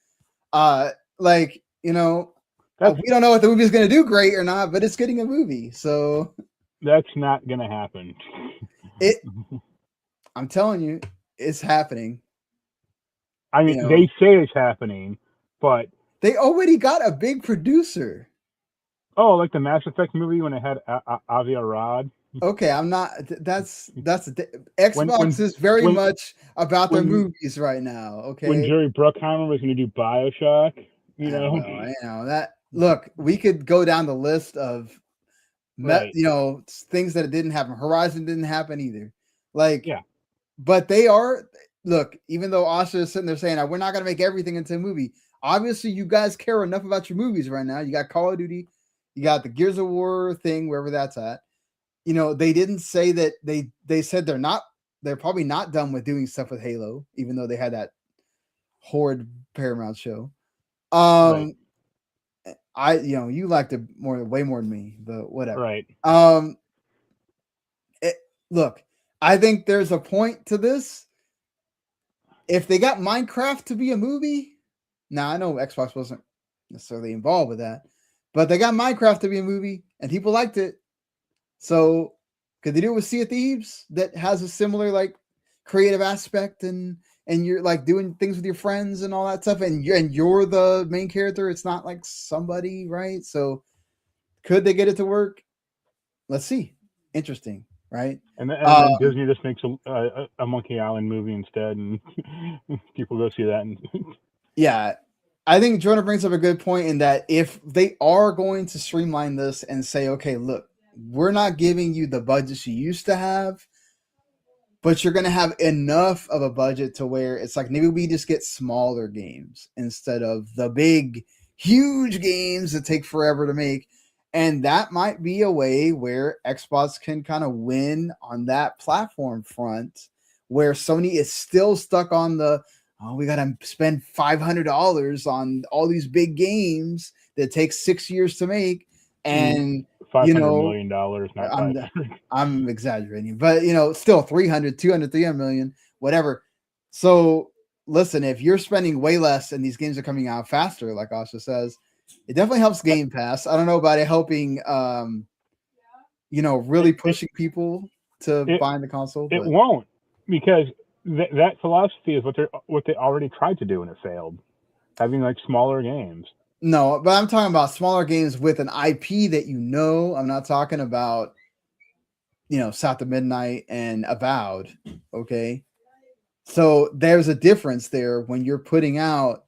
Like, That's we don't know if the movie is going to do great or not, but it's getting a movie. So that's not gonna happen. it, I'm telling you, it's happening. I mean, they say it's happening, but They already got a big producer. oh, like the Mass Effect movie when it had Avi Arad. Okay, I'm not. When Xbox is very when much about their when movies right now. when Okay, Jerry Bruckheimer was going to do Bioshock, well, that. Look, we could go down the list of right? things that didn't happen. Horizon didn't happen either. Like, Yeah, but they are. Look, even though Asha is sitting there saying, "We're not going to make everything into a movie," obviously you guys care enough about your movies right now. You got Call of Duty, you got the Gears of War thing, wherever that's at. They didn't say that they said they're probably not done with doing stuff with Halo, even though they had that horrid Paramount show. right, You liked it way more than me, but whatever. right. Look, I think there's a point to this. If they got Minecraft to be a movie, now I know Xbox wasn't necessarily involved with that, but they got Minecraft to be a movie and people liked it. So could they do it with Sea of Thieves that has a similar like creative aspect, and you're like doing things with your friends and all that stuff, and you're the main character. It's not like somebody, right? So could they get it to work? Let's see. Interesting, right? And then Disney just makes a Monkey Island movie instead, and people go see that. And Yeah, I think Jordan brings up a good point in that if they are going to streamline this and say, okay, look, we're not giving you the budgets you used to have, but you're going to have enough of a budget to where it's like maybe we just get smaller games instead of the big, huge games that take forever to make. And that might be a way where Xbox can kind of win on that platform front, where Sony is still stuck on we got to spend $500 on all these big games that take 6 years to make. And, $500 million, not I'm 500. exaggerating, but still 300, 200, 300 million, whatever. So listen, if you're spending way less and these games are coming out faster, like Asha says, it definitely helps Game Pass. I don't know about it helping, really pushing people to it buying the console, it but won't, because that philosophy is what they already tried to do and it failed. Having like smaller games. no, but I'm talking about smaller games with an IP that I'm not talking about, South of Midnight and Avowed. Okay. So there's a difference there when you're putting out.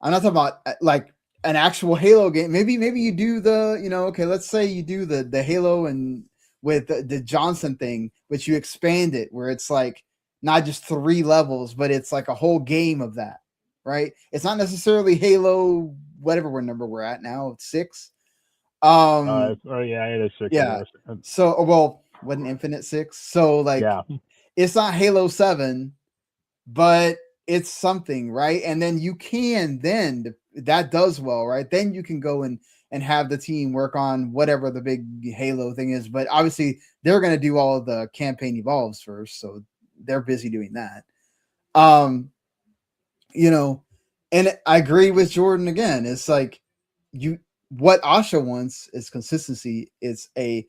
I'm not talking about like an actual Halo game. Maybe you do the, okay, let's say you do the Halo and with the Johnson thing, but you expand it where it's like not just 3 levels, but it's like a whole game of that, right? It's not necessarily Halo, whatever number we're at now, 6. Yeah, it is 6, I Yeah. guess. So, well, wasn't Infinite 6? So, like, Yeah. it's not Halo 7, but it's something, right? And then you can that does well, right? Then you can go and have the team work on whatever the big Halo thing is. But obviously, they're going to do all of the campaign evolves first, so they're busy doing that. And I agree with Jordan again. It's like what Asha wants is consistency. It's a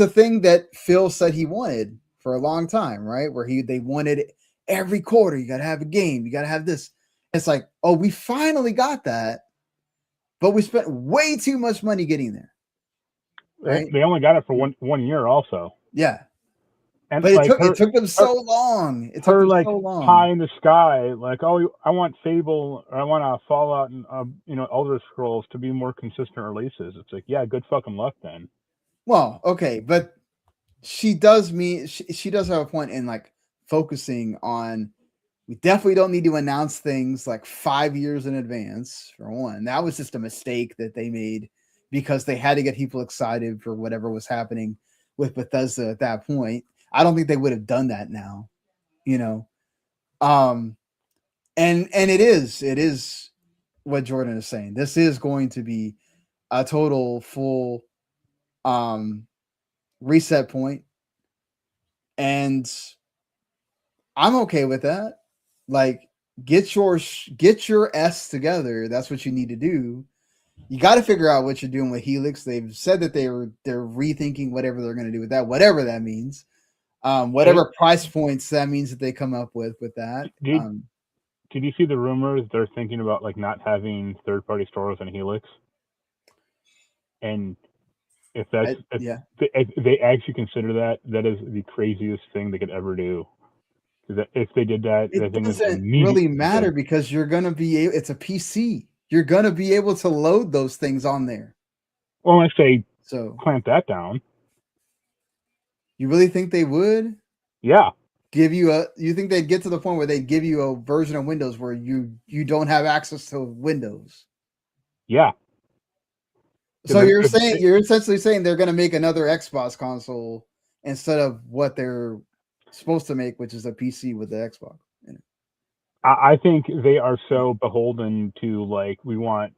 thing that Phil said he wanted for a long time, right? Where they wanted every quarter, you got to have a game, you got to have this. It's like, oh, we finally got that, but we spent way too much money getting there, right? They only got it for one year also. Yeah, And but like it took them so long. It took her them like so long. pie in the sky, like, oh, I want Fable, or I want a Fallout and Elder Scrolls to be more consistent releases. It's like, yeah, good fucking luck then. Well, okay, but she does she does have a point in like focusing on. We definitely don't need to announce things like 5 years in advance, for one. That was just a mistake that they made because they had to get people excited for whatever was happening with Bethesda at that point. I don't think they would have done that now, you know. And it is what Jordan is saying. This is going to be a total full reset point, and I'm okay with that. Like, get your S together. That's what you need to do. You got to figure out what you're doing with Helix. They've said that they're rethinking whatever they're going to do with that, whatever that means. Whatever price points that means that they come up with that. Did you see the rumors they're thinking about like not having third-party stores on Helix? And if they actually consider that is the craziest thing they could ever do. If they did that, It I think it's doesn't really matter because you're gonna be. It's a PC. You're gonna be able to load those things on there. Well, I say So clamp that down. You really think they would? Yeah. You think they'd get to the point where they'd give you a version of Windows where you don't have access to Windows? Yeah. So you're essentially saying they're going to make another Xbox console instead of what they're supposed to make, which is a PC with the Xbox in it. I think they are so beholden to like, we want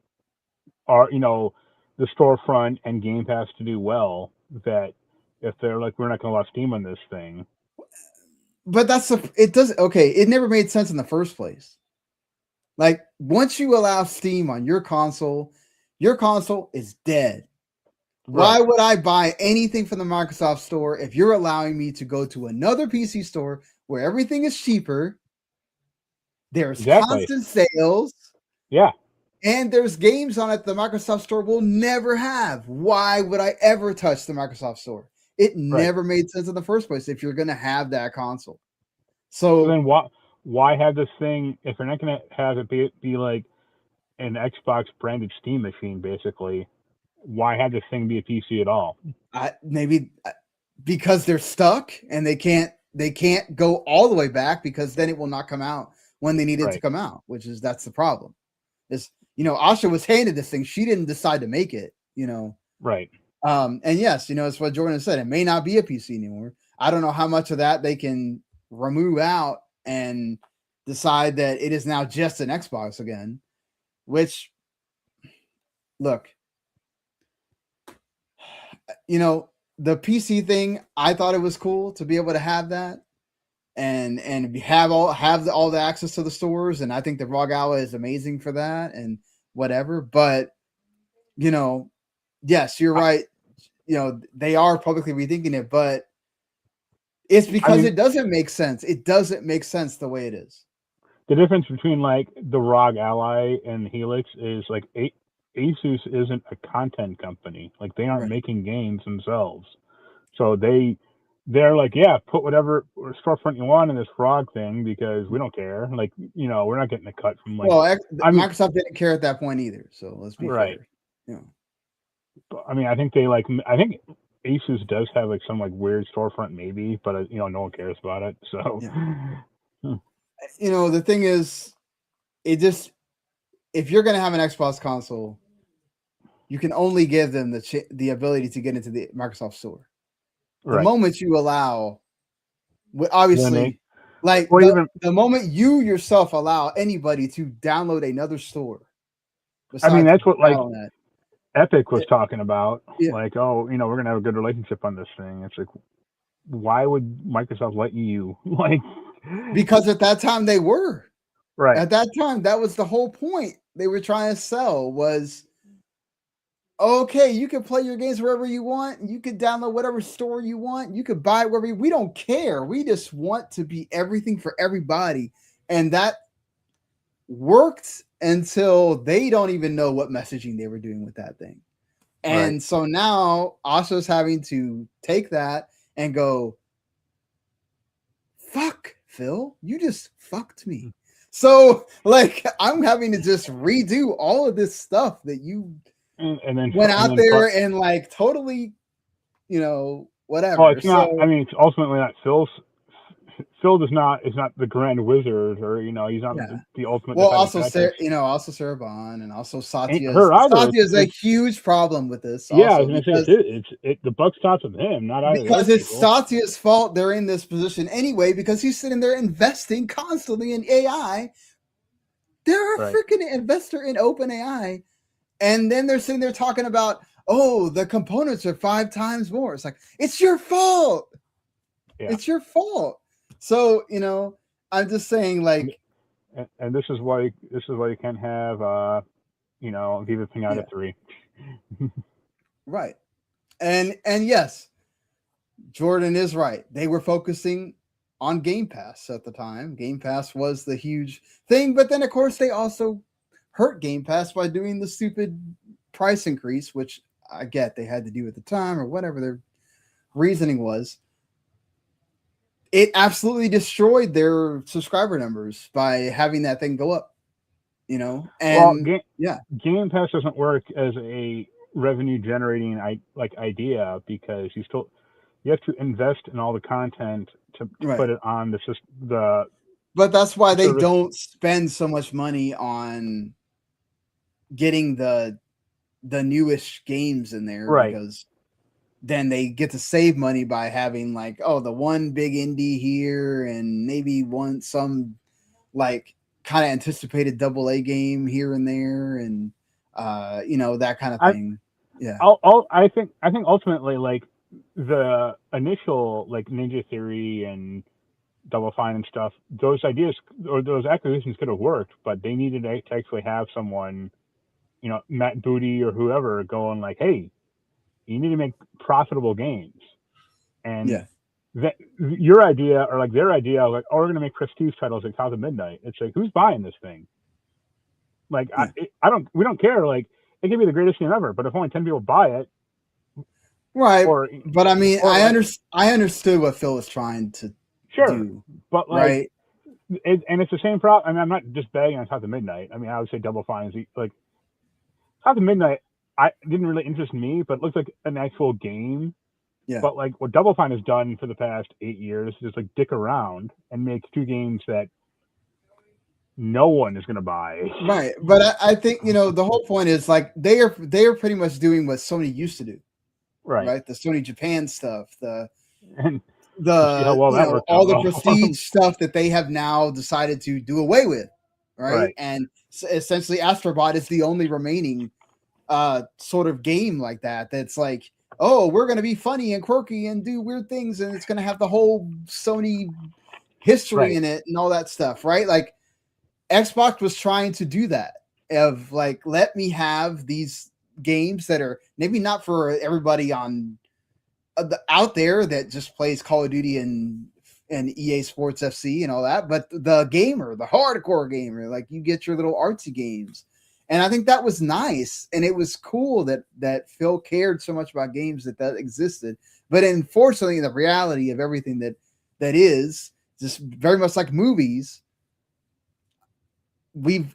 our the storefront and Game Pass to do well, that if they're like, we're not going to allow Steam on this thing. But it never made sense in the first place. Like, once you allow Steam on your console is dead. Why would I buy anything from the Microsoft Store if you're allowing me to go to another PC store where everything is cheaper? There's constant sales. Yeah. And there's games on it the Microsoft Store will never have. Why would I ever touch the Microsoft Store? It never made sense in the first place if you're going to have that console. So then why have this thing if you're not going to have it be like an Xbox branded Steam machine, basically? Why have this thing be a PC at all? Maybe because they're stuck and they can't go all the way back, because then it will not come out when they need it to come out, that's the problem. Asha was handed this thing. She didn't decide to make it, Right. And yes, it's what Jordan said. It may not be a PC anymore. I don't know how much of that they can remove out and decide that it is now just an Xbox again, which, look, the PC thing, I thought it was cool to be able to have that. and have all the access to the stores, and I think the ROG Ally is amazing for that and whatever. But yes, you're right. They are publicly rethinking it, but it's because it doesn't make sense. It doesn't make sense the way it is. The difference between like the ROG Ally and Helix is like Asus isn't a content company. Like they aren't making games themselves, so they're like, yeah, put whatever storefront you want in this ROG thing because we don't care. Like, we're not getting a cut from like. Microsoft didn't care at that point either. So let's be fair. I mean, I think Asus does have like some like weird storefront maybe, but no one cares about it. So. The thing is, if you're going to have an Xbox console, you can only give them the ability to get into the Microsoft Store. The moment you allow, obviously, the moment you yourself allow anybody to download another store. I mean, that's what like Epic was talking about. Like, oh, we're going to have a good relationship on this thing. It's like, why would Microsoft let you like? Because at that time they were right. At that time, that was the whole point they were trying to sell was, okay, you can play your games wherever you want. You could download whatever store you want. You could buy it wherever we don't care. We just want to be everything for everybody. And that worked until they don't even know what messaging they were doing with that thing. And so now Asha's having to take that and go, fuck, Phil, you just fucked me. So like I'm having to just redo all of this stuff that you and then went out there and like totally, whatever. Well, it's not. I mean, it's ultimately not Phil's. Phil is not the grand wizard, or he's not the ultimate. Well, also Sarah Bond and also Satya. Satya is a huge problem with this. Yeah, I was gonna say the buck stops with him, not either. Because it's Satya's fault they're in this position anyway. Because he's sitting there investing constantly in AI. They're a freaking investor in OpenAI, and then they're sitting there talking about, oh, the components are 5 times more. It's like it's your fault. Yeah. It's your fault. So, I'm just saying, like, and this is why you can't have, Viva Pinata 3. Right. And yes, Jordan is right. They were focusing on Game Pass at the time. Game Pass was the huge thing, but then of course they also hurt Game Pass by doing the stupid price increase, which I get they had to do at the time or whatever their reasoning was. It absolutely destroyed their subscriber numbers by having that thing go up, and Game Pass doesn't work as a revenue generating idea because you have to invest in all the content to put it on the system. But that's why they don't spend so much money on getting the newish games in there, because then they get to save money by having like, oh, the one big indie here and maybe some like kind of anticipated AA game here and there, and that kind of thing. I think ultimately, like, the initial like Ninja Theory and Double Fine and stuff, those ideas or those acquisitions could have worked, but they needed to actually have someone, Matt Booty or whoever, going like, hey, you need to make profitable games. And your idea or like their idea, like, oh, we're going to make prestige titles like House of Midnight. It's like, who's buying this thing? Like, we don't care. Like, it could be the greatest game ever, but if only 10 people buy it. Right. But I mean, I understood what Phil was trying to do. But like, and it's the same problem. I mean, I'm not just bagging on House of Midnight. I mean, I would say Double Fine is like House of Midnight. I didn't really interest me, but it looks like an actual game. Yeah. But like what Double Fine has done for the past 8 years is just like dick around and make 2 games that no one is going to buy. Right. But I think, the whole point is like they are pretty much doing what Sony used to do. Right. The Sony Japan stuff, all the prestige stuff that they have now decided to do away with. Right. And essentially Astrobot is the only remaining sort of game like that's like, oh, we're going to be funny and quirky and do weird things, and it's going to have the whole Sony history Right. in it and all that stuff, right? Like Xbox was trying to do that of like, let me have these games that are maybe not for everybody on out there that just plays Call of Duty and EA Sports FC and all that, but the gamer, the hardcore gamer, like you get your little artsy games. And I think that was nice, and it was cool that Phil cared so much about games that existed. But unfortunately, the reality of everything that is just very much like movies,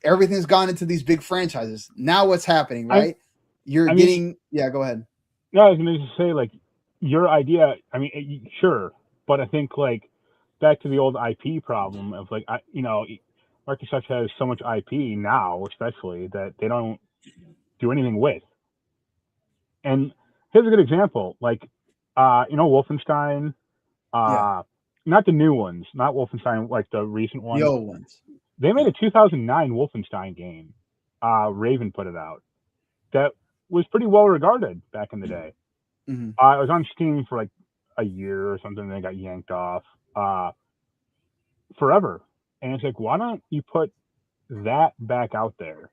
everything's gone into these big franchises. Now what's happening, right? You're I mean, getting go ahead. no, I was going to say like your idea. I mean, sure, but I think like back to the old IP problem of like Microsoft has so much IP now, especially that they don't do anything with. And here's a good example, like Wolfenstein, Yeah, not the new ones, not Wolfenstein, like the recent the ones. old ones. They made Yeah. a 2009 Wolfenstein game. Raven put it out. That was pretty well regarded back in the day. Mm-hmm. It was on Steam for like a year or something. Then it got yanked off forever. And it's like, why don't you put that back out there?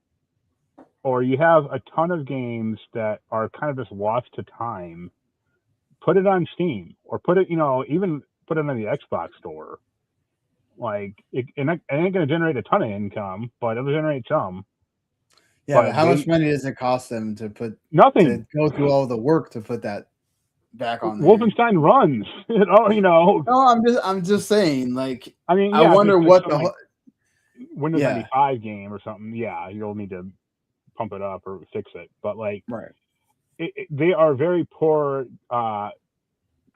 Or you have a ton of games that are kind of just lost to time. Put it on Steam, or put it, even put it on the Xbox store. Like it ain't going to generate a ton of income, but it'll generate some. Yeah, but But how much money does it cost them to nothing. go through all the work to put that back on there? Wolfenstein runs. No, I'm just saying, like, I mean, I yeah, if wonder it's like what some like Windows yeah, 95 game or something, yeah, you'll need to pump it up or fix it. But like, right. they are very poor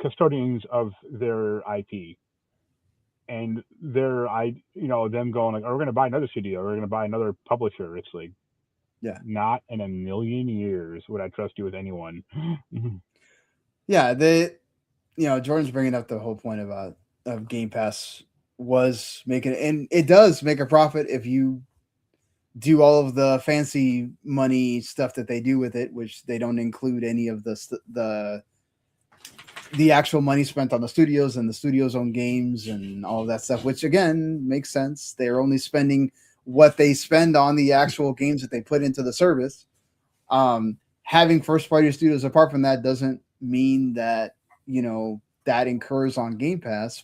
custodians of their IP, and them going like, "Oh, we're going to buy another studio, or we're going to buy another publisher." It's like, Yeah. not in a million years would I trust you with anyone. Yeah, Jordan's bringing up the whole point of Game Pass was making, and it does make a profit if you do all of the fancy money stuff that they do with it, which they don't include any of the actual money spent on the studios and the studios' own games and all of that stuff, which again makes sense. They're only spending what they spend on the actual games that they put into the service. Having first party studios apart from that doesn't mean that, that incurs on Game Pass.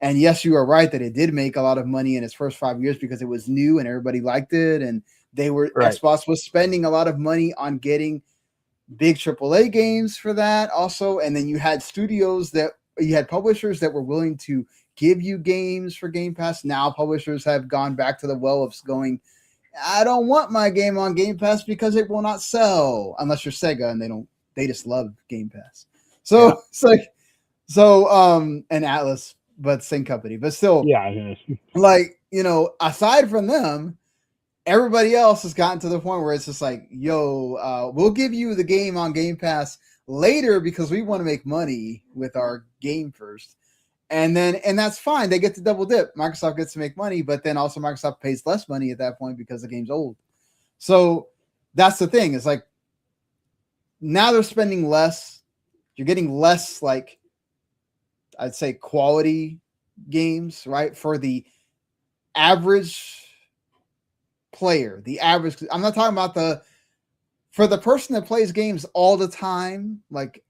And yes, you are right that it did make a lot of money in its first 5 years because it was new and everybody liked it. And Right. Xbox was spending a lot of money on getting big AAA games for that also. And then you had publishers that were willing to give you games for Game Pass. Now publishers have gone back to the well of going, I don't want my game on Game Pass because it will not sell unless you're Sega and they just love Game Pass. So Yeah. it's like, and Atlas, but same company, but still, Yeah. like, aside from them, everybody else has gotten to the point where it's just like, yo, we'll give you the game on Game Pass later because we want to make money with our game first. And that's fine. They get to double dip. Microsoft gets to make money, but then also Microsoft pays less money at that point because the game's old. So that's the thing. It's like now they're spending less. You're getting less, like, I'd say, quality games, right? For the average player, I'm not talking about for the person that plays games all the time, like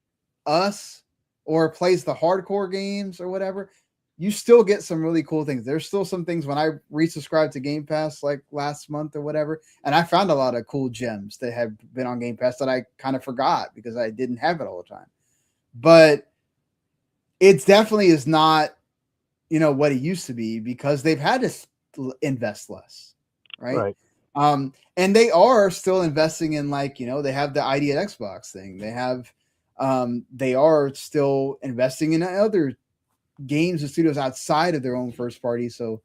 us, or plays the hardcore games or whatever, you still get some really cool things. There's still some things when I resubscribed to Game Pass like last month or whatever, and I found a lot of cool gems that have been on Game Pass that I kind of forgot because I didn't have it all the time. But it definitely is not, what it used to be because they've had to invest less, right? And they are still investing in, like, they have the ID at Xbox thing. They are still investing in other games and studios outside of their own first party. So,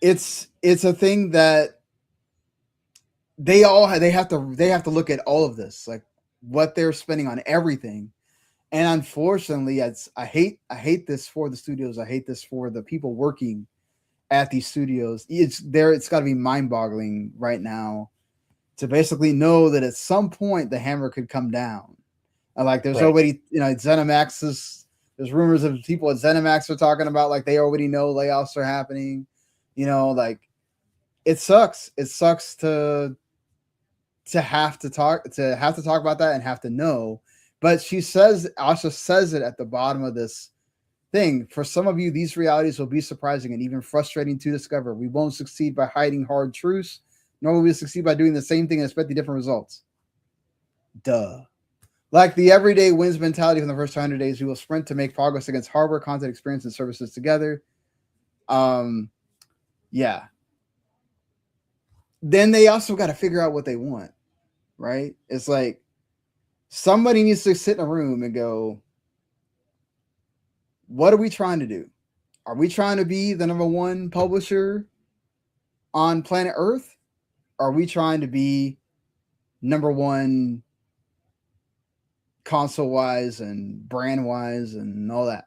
it's a thing that they have to look at all of this, like what they're spending on everything. And unfortunately, I hate this for the studios. I hate this for the people working at these studios. It's got to be mind-boggling right now to basically know that at some point the hammer could come down. Like there's already, ZeniMax's There's rumors of people at ZeniMax are talking about like they already know layoffs are happening. Like it sucks. It sucks to have to talk about that and have to know. But Asha says it at the bottom of this thing. For some of you, these realities will be surprising and even frustrating to discover. We won't succeed by hiding hard truths, nor will we succeed by doing the same thing and expecting different results. Duh. Like the everyday wins mentality from the first 100 days, we will sprint to make progress against hardware, content, experience, and services together. Yeah. Then they also got to figure out what they want, right? It's like somebody needs to sit in a room and go, what are we trying to do? Are we trying to be the number one publisher on planet Earth? Are we trying to be number one console wise and brand wise and all that?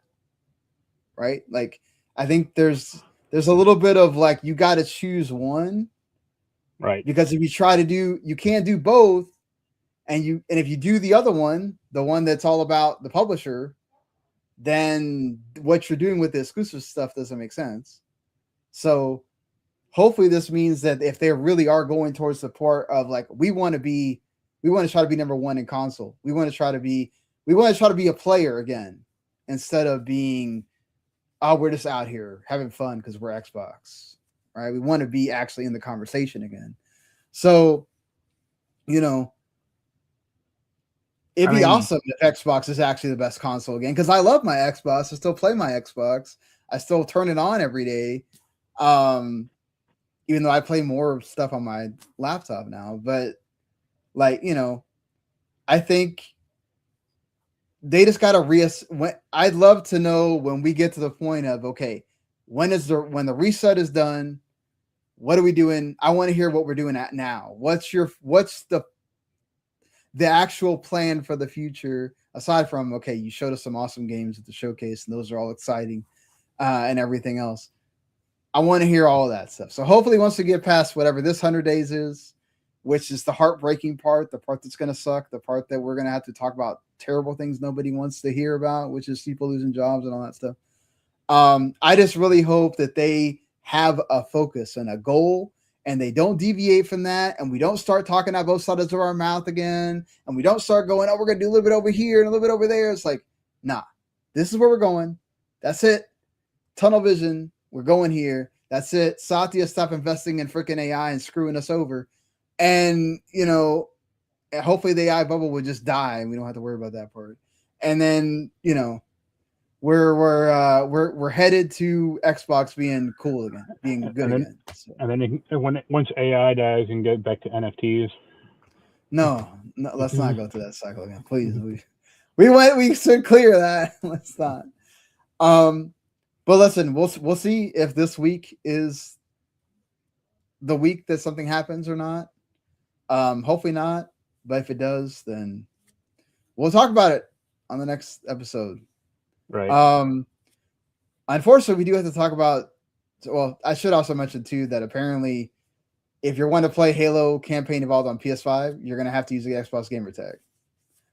Right? Like, I think there's a little bit of like, you got to choose one, right? Because if you try to you can't do both. And if you do the other one, the one that's all about the publisher, then what you're doing with the exclusive stuff doesn't make sense. So hopefully this means that if they really are going towards the part of like, we want to try to be number one in console. We want to try to be a player again, instead of being, oh, we're just out here having fun because we're Xbox, right? We want to be actually in the conversation again. So, it'd be awesome if Xbox is actually the best console again, because I love my Xbox. I still play my Xbox. I still turn it on every day. Even though I play more stuff on my laptop now. But like, I think they just got to I'd love to know when we get to the point of, okay, when the reset is done, what are we doing? I want to hear what we're doing at now. What's the actual plan for the future, aside from, okay, you showed us some awesome games at the showcase and those are all exciting and everything else. I want to hear all of that stuff. So hopefully once we get past whatever this 100 days is, which is the heartbreaking part, the part that's going to suck, the part that we're going to have to talk about terrible things nobody wants to hear about, which is people losing jobs and all that stuff. I just really hope that they have a focus and a goal, and they don't deviate from that, and we don't start talking out both sides of our mouth again, and we don't start going, oh, we're going to do a little bit over here and a little bit over there. It's like, nah, this is where we're going. That's it. Tunnel vision. We're going here. That's it. Satya, stop investing in freaking AI and screwing us over. And, hopefully the AI bubble would just die and we don't have to worry about that part. And then, we're headed to Xbox being cool again, being good again. So. And then once AI dies, and get back to NFTs. No, let's not go through that cycle again, please. We should clear that. Let's not. But listen, we'll see if this week is the week that something happens or not. Hopefully not. But if it does, then we'll talk about it on the next episode. Right. Unfortunately, we do have to talk about. Well, I should also mention too that apparently, if you're wanting to play Halo Campaign Evolved on PS5, you're gonna have to use the Xbox gamer tag.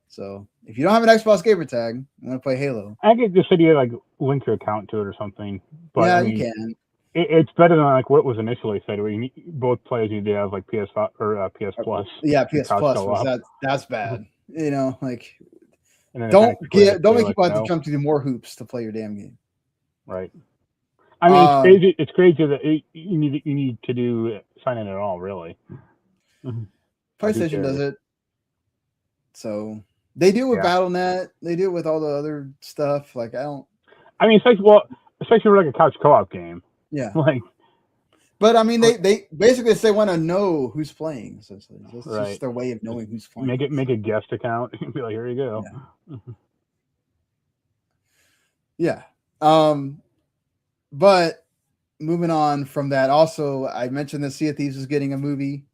So if you don't have an Xbox gamer tag, you want to play Halo. I could just like link your account to it or something. But yeah, you can. It's better than like what was initially said, where both players need to have like PS5 or PS Plus. Yeah, PS Plus. That's bad. Like don't make people have to jump through more hoops to play your damn game. Right. I mean, it's crazy. It's crazy that you need to do sign in at all, really. PlayStation does it. So they do it with BattleNet. They do it with all the other stuff. Like I mean, especially for like a couch co-op game. Yeah. Like, but I mean, they basically say want to know who's playing. Essentially, that's right. just their way of knowing who's playing. Make a guest account and be like, here you go. Yeah. But moving on from that, also I mentioned that Sea of Thieves is getting a movie.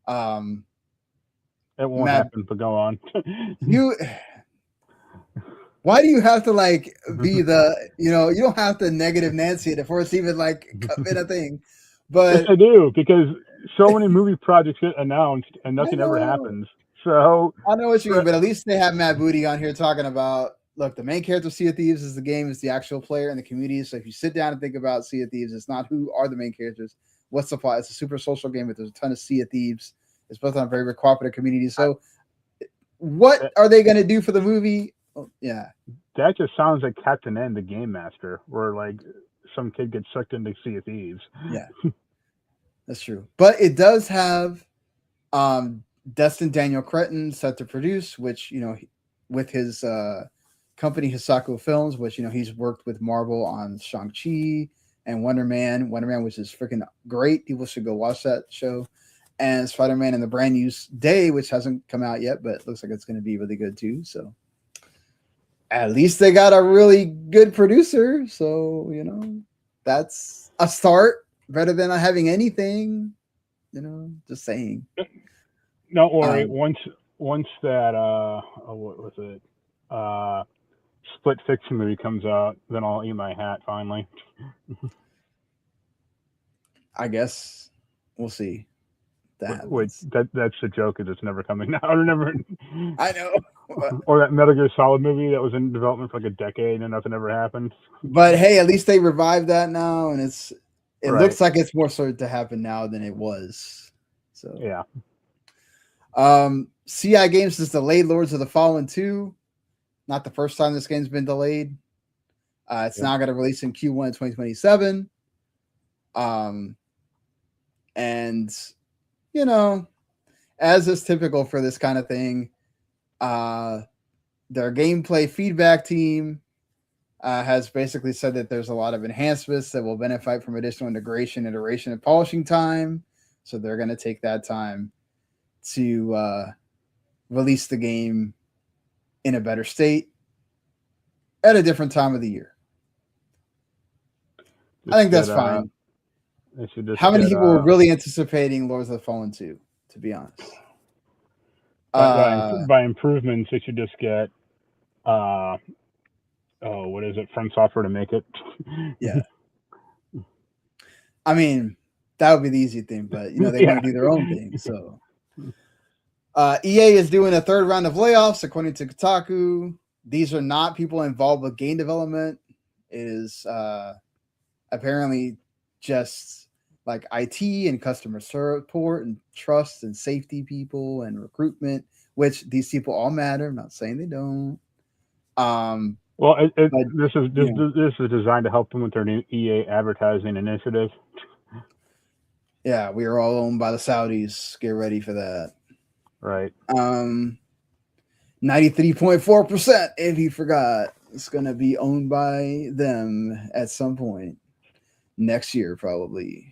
It won't happen, but go on. Why do you have to like be the, you don't have to negative Nancy it before it's even like been a thing. But yes, I do, because so many movie projects get announced and nothing ever happens. So I know what you mean, but at least they have Matt Booty on here talking about look, the main character of Sea of Thieves is the game, is the actual player and the community. So if you sit down and think about Sea of Thieves, it's not who are the main characters. What's the plot? It's a super social game, but there's a ton of Sea of Thieves. It's built on a very cooperative community. So what are they going to do for the movie? Oh, yeah. That just sounds like Captain N, the Game Master, where like some kid gets sucked into Sea of Thieves. Yeah, that's true. But it does have Destin Daniel Cretton set to produce, which, you know, with his company Hisaku Films, which, you know, he's worked with Marvel on Shang-Chi and Wonder Man, which is freaking great. People should go watch that show. And Spider-Man and the Brand New Day, which hasn't come out yet, but looks like it's going to be really good too. So at least they got a really good producer. So, you know, that's a start, better than not having anything, you know, just saying. Don't worry. Once that what was it? Split Fiction movie comes out, then I'll eat my hat finally. I guess we'll see. Wait, that's the joke. Is it's never coming out or never? I know. Or that Metal Gear Solid movie that was in development for like a decade and nothing ever happened. But hey, at least they revived that now, and it looks like it's more certain to happen now than it was. So yeah. CI Games has delayed Lords of the Fallen 2. Not the first time this game's been delayed. It's now going to release in Q1 of 2027. And you know, as is typical for this kind of thing, their gameplay feedback team has basically said that there's a lot of enhancements that will benefit from additional integration, iteration, and polishing time. So they're going to take that time to release the game in a better state at a different time of the year. I think that's fine. How many people were really anticipating Lords of the Fallen 2, to be honest? By improvements, they should just get, what is it, From Software to make it? Yeah. I mean, that would be the easy thing, but, you know, they want to do their own thing. So EA is doing a third round of layoffs, according to Kotaku. These are not people involved with game development. It is apparently just like IT and customer support and trust and safety people and recruitment, which these people all matter. I'm not saying they don't. Well, this is designed to help them with their new EA advertising initiative. Yeah, we are all owned by the Saudis. Get ready for that. Right. 93.4%, if you forgot, it's going to be owned by them at some point next year, probably.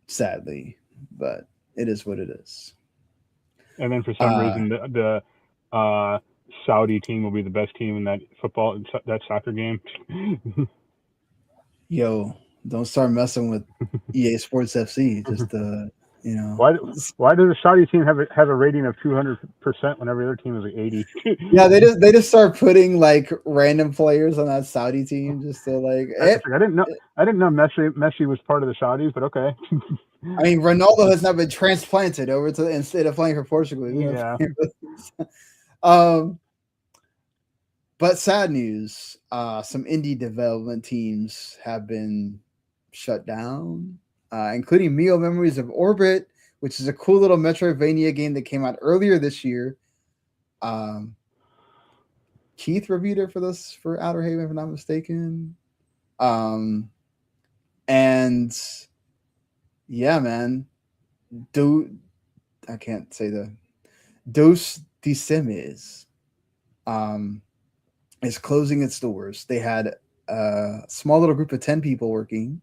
Sadly, but it is what it is. And then for some reason, the Saudi team will be the best team in that soccer game. Yo, don't start messing with EA Sports FC. Just you know, why does the Saudi team have a rating of 200% when every other team is like 80? Yeah, they just start putting like random players on that Saudi team just to like. I didn't know Messi was part of the Saudis, but okay. I mean, Ronaldo has now been transplanted over to instead of playing for Portugal. Yeah. But sad news. Some indie development teams have been shut down. Including Mio Memories of Orbit, which is a cool little Metroidvania game that came out earlier this year. Keith reviewed it for Outer Haven, if I'm not mistaken. And yeah, man. I can't say Dos de Semis is closing its doors. They had a small little group of 10 people working.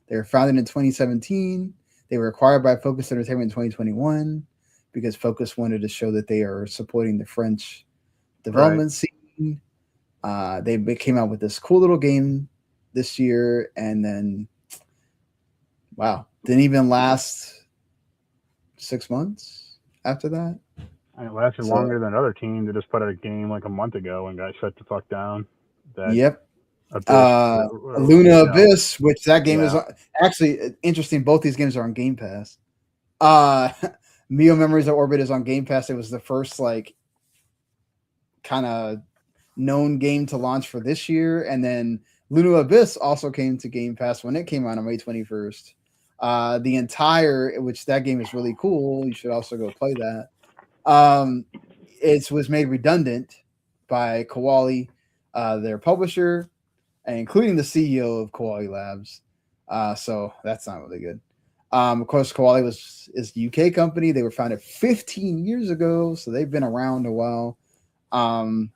They were founded in 2017. They were acquired by Focus Entertainment in 2021 because Focus wanted to show that they are supporting the French development scene. They came out with this cool little game this year, and then, wow, didn't even last 6 months after that. And it lasted longer than other teams that just put out a game like a month ago and got shut the fuck down. Yep. Luna Abyss, which that game is actually interesting. Both these games are on Game Pass. Mio Memories of Orbit is on Game Pass. It was the first like kind of known game to launch for this year, and then Lunar Abyss also came to Game Pass when it came out on May 21st. The entire, which that game is really cool. You should also go play that. It was made redundant by Koali, their publisher, and including the CEO of Koali Labs. So that's not really good. Of course, Koali is a UK company. They were founded 15 years ago, so they've been around a while. And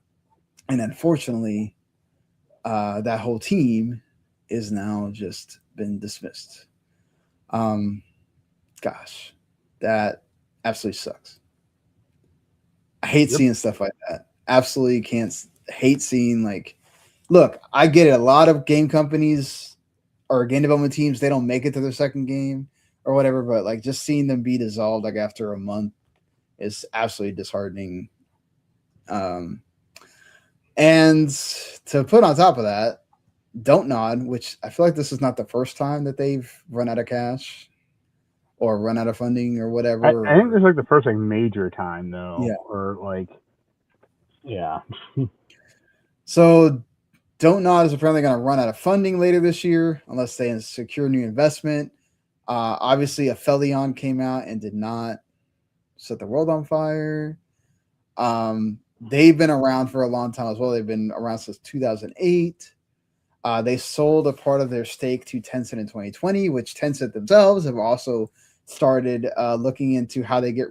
unfortunately, that whole team is now just been dismissed. Gosh, that absolutely sucks. I hate seeing stuff like that. Absolutely hate seeing look, I get it. A lot of game companies or game development teams, they don't make it to their second game or whatever, but like just seeing them be dissolved like after a month is absolutely disheartening. And to put on top of that, Don't Nod, which I feel like this is not the first time that they've run out of cash or run out of funding or whatever. I think this is like the first major time though. Yeah. Or yeah. So Don't Nod is apparently going to run out of funding later this year unless they secure new investment. Obviously, Aphelion came out and did not set the world on fire. They've been around for a long time as well. They've been around since 2008. They sold a part of their stake to Tencent in 2020, which Tencent themselves have also started looking into how they get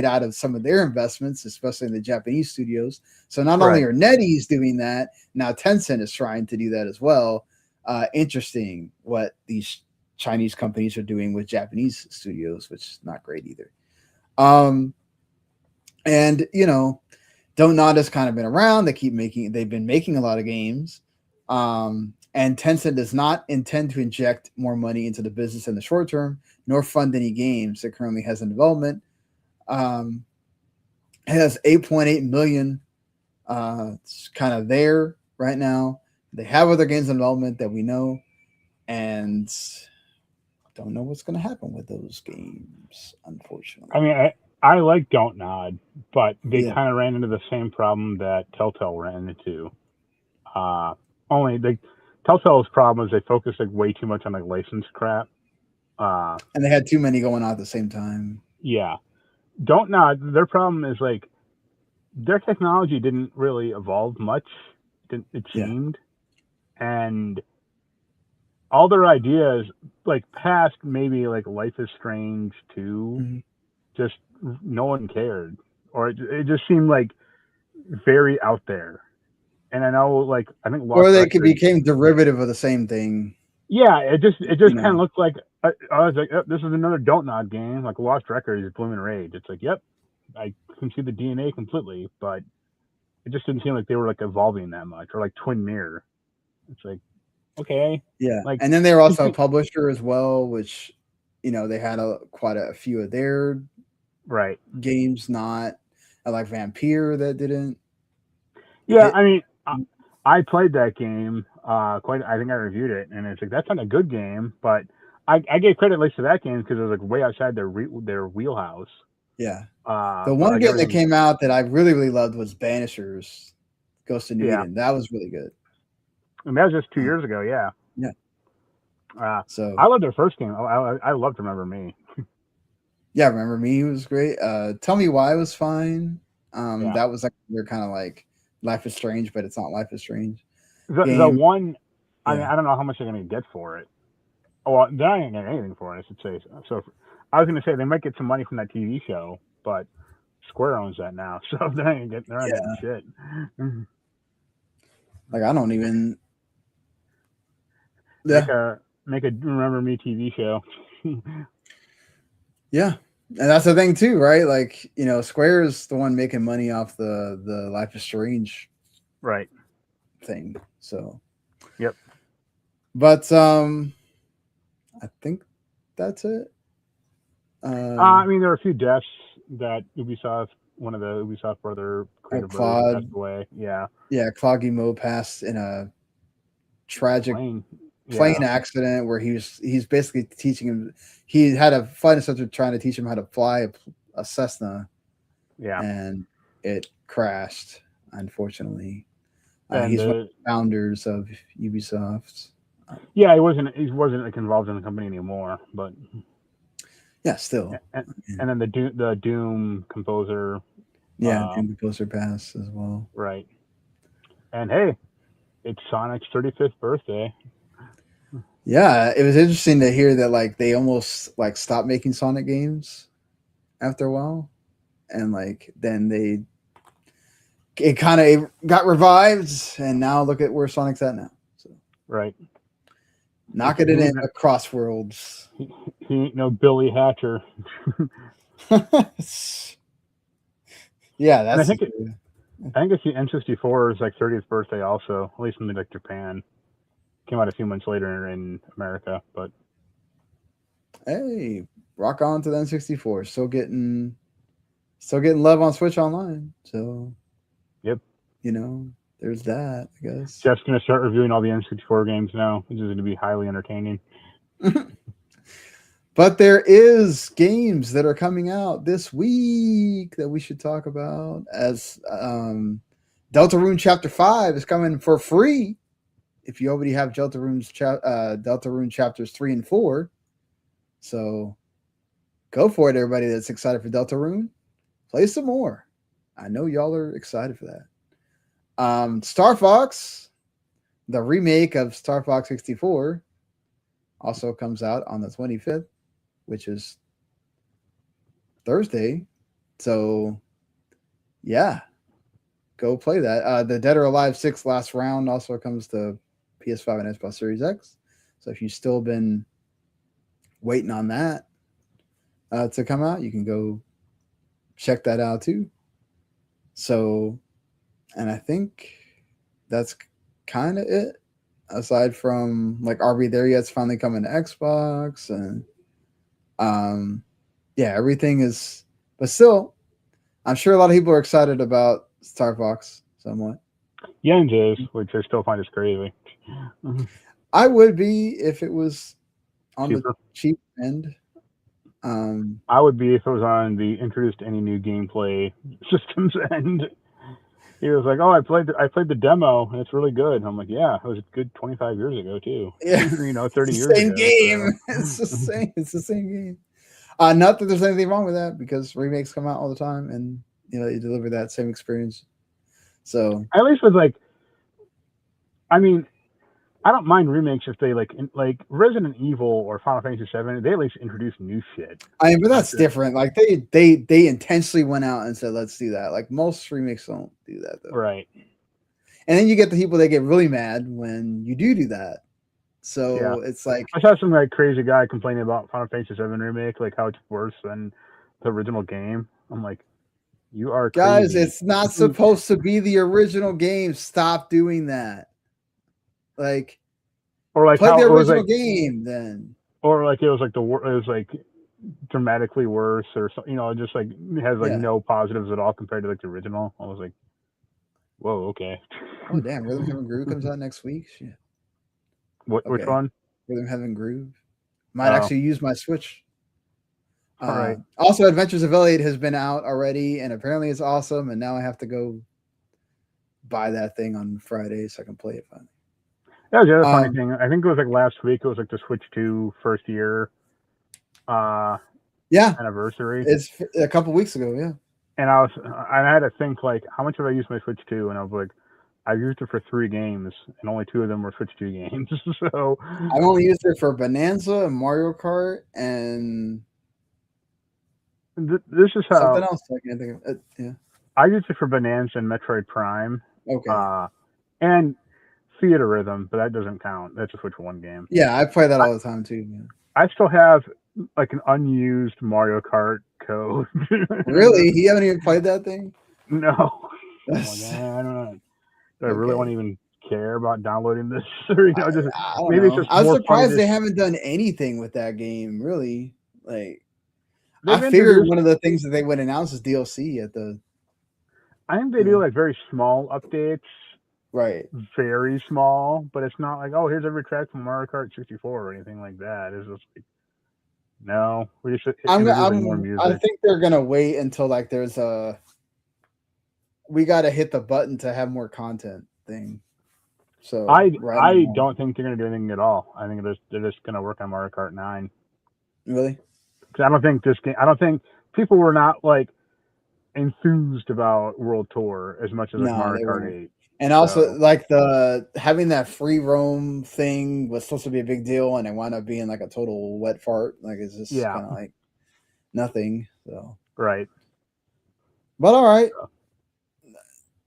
out of some of their investments, especially in the Japanese studios. So not only are NetEase doing that, now Tencent is trying to do that as well. Interesting what these Chinese companies are doing with Japanese studios, which is not great either. And Don't Nod has kind of been around. They've been making a lot of games. And Tencent does not intend to inject more money into the business in the short term, nor fund any games it currently has in development. It has 8.8 million. It's kind of there right now. They have other games in development that we know, and don't know what's going to happen with those games, unfortunately. I mean, I like Don't Nod, but they kind of ran into the same problem that Telltale ran into. Only Telltale's problem is they focused way too much on licensed crap. And they had too many going on at the same time. Yeah. Don't Nod, their problem is their technology didn't really evolve much. It seemed. And all their ideas, past maybe Life is Strange 2, just no one cared. Or it just seemed very out there. And I know, I think Lost or they Records, became derivative of the same thing. Yeah, it just kind of looked like I was like, oh, this is another Don't Nod game, like Lost Records, Blooming Rage. It's like, yep, I can see the DNA completely, but it just didn't seem like they were evolving that much, or Twin Mirror. It's like, okay, yeah. And then they were also a publisher as well, which they had quite a few of their games, not like Vampire that didn't. Yeah, I mean, I played that game. I think I reviewed it, and it's that's not a good game, but I gave credit at least to that game because it was way outside their wheelhouse. Yeah. The one game that came out that I really, really loved was Banishers, Ghost of New Eden. That was really good. And that was just 2 years ago. Yeah. Yeah. So I loved their first game. I loved Remember Me. Yeah, Remember Me was great. Tell Me Why was fine. That was they're kind of Life is Strange, but it's not Life is Strange. The one, I mean, I don't know how much they're going to get for it. Well, they're not going to get anything for it, I should say. So I was going to say they might get some money from that TV show, but Square owns that now, so they're not getting shit. I don't even. Make a Remember Me TV show. Yeah. And that's the thing too, right? Square is the one making money off the Life is Strange thing. So yep. But I think that's it. I mean, there are a few deaths that Ubisoft, one of the Ubisoft brother creative brothers passed away. Yeah. Yeah, Claude Guillemot passed in a tragic plane accident where he's basically teaching him. He had a flight instructor trying to teach him how to fly a Cessna. Yeah. And it crashed. unfortunately. And He's one of the founders of Ubisoft. yeah, he wasn't like involved in the company anymore, but Yeah, still. and then the Doom composer, Yeah, Doom Composer Pass as well. right? And hey, it's Sonic's 35th birthday. Yeah, it was interesting to hear that like they almost like stopped making Sonic games after a while, and like then it kind of got revived, and now look at where Sonic's at now. So Right. knocking it in across worlds. He ain't no Billy Hatcher. Yeah, And that's. I think it's the N64's like 30th birthday also, at least in like Japan. Came out a few months later in America, but Hey, rock on to the N64. Still getting love on Switch Online. So, yep. There's that, I guess. Jeff's gonna start reviewing all the N64 games now, which is going to be highly entertaining. But there is games that are coming out this week that we should talk about. As Deltarune Chapter 5 is coming for free if you already have Deltarune Chapters 3 and 4. So go for it, everybody that's excited for Deltarune. Play some more. I know y'all are excited for that. Star Fox, the remake of Star Fox 64, also comes out on the 25th, which is Thursday. So, yeah, go play that. The Dead or Alive 6 Last Round also comes to PS5 and Xbox Series X. So if you've still been waiting on that to come out, you can go check that out too. So, and I think that's kind of it. Aside from like, are we there yet? It's finally coming to Xbox, and yeah, everything is. But still, I'm sure a lot of people are excited about Star Fox somewhat. Yens is, which I still find is crazy. I would be if it was on Cheaper. the cheap end. I would be if it was on the introduced any new gameplay systems end. He was like, "Oh, I played the demo and it's really good." And I'm like, "Yeah, it was good 25 years ago too. Yeah, 30 years same ago." game. So. It's the same. It's the same game. Not that there's anything wrong with that because remakes come out all the time, and you deliver that same experience. So at least with like, I mean, I don't mind remakes if they like Resident Evil or Final Fantasy VII. They at least introduce new shit. I mean, but that's different. Like they intentionally went out and said, "Let's do that." Like most remakes don't do that though. Right. And then you get the people that get really mad when you do that. So yeah. it's like I saw some like crazy guy complaining about Final Fantasy VII remake, like how it's worse than the original game. I'm like, you are guys, crazy. it's not supposed to be the original game. Stop doing that. Like, or like play how the it was original like, game then. Or like it was like it was like dramatically worse, or just like it has like no positives at all compared to like the original. I was like, whoa, okay. Oh damn, Rhythm Heaven Groove comes out next week. Shit. Which one? Rhythm Heaven Groove. Might actually use my Switch. All right. Also, Adventures of Elliot has been out already, and apparently it's awesome. And now I have to go buy that thing on Friday so I can play it finally. That was the other funny thing. I think it was like last week. It was like the Switch 2 first year anniversary. It's a couple weeks ago, yeah. And I had to think like, how much have I used my Switch 2? And I was like, I used it for 3 games, and only 2 of them were Switch 2 games. So I've only used it for Bonanza and Mario Kart, and this is how something else I can't think of it. Yeah, I used it for Bonanza and Metroid Prime. Okay. And Theater Rhythm, but that doesn't count. That's a Switch 1 game. Yeah, I play that all the time too. Man. I still have like an unused Mario Kart code. Really? You haven't even played that thing? No. I'm like, I don't know. Do I really want to even care about downloading this? Or, just maybe it's just. I'm surprised they haven't done anything with that game. Really, like I figured introduced one of the things that they would announce is DLC at the. I think they do like very small updates. Right. Very small, but it's not like, oh, here's every track from Mario Kart 64 or anything like that. It's just like, no, we just more music. I think they're gonna wait until like there's a we got to hit the button to have more content thing. So right I now, don't think they're gonna do anything at all. I think they're just gonna work on Mario Kart 9. really. Because I don't think this game. I don't think people were not like enthused about World Tour as much as like No, Mario they Kart weren't. 8. And also, So like the having that free roam thing was supposed to be a big deal, and it wound up being like a total wet fart. Like it's just yeah, kind of like nothing. So, right. but all right,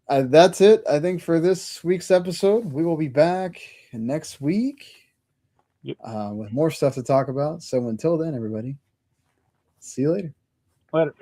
So, that's it. I think for this week's episode, we will be back next week yep. with more stuff to talk about. So until then, everybody, see you later. Later.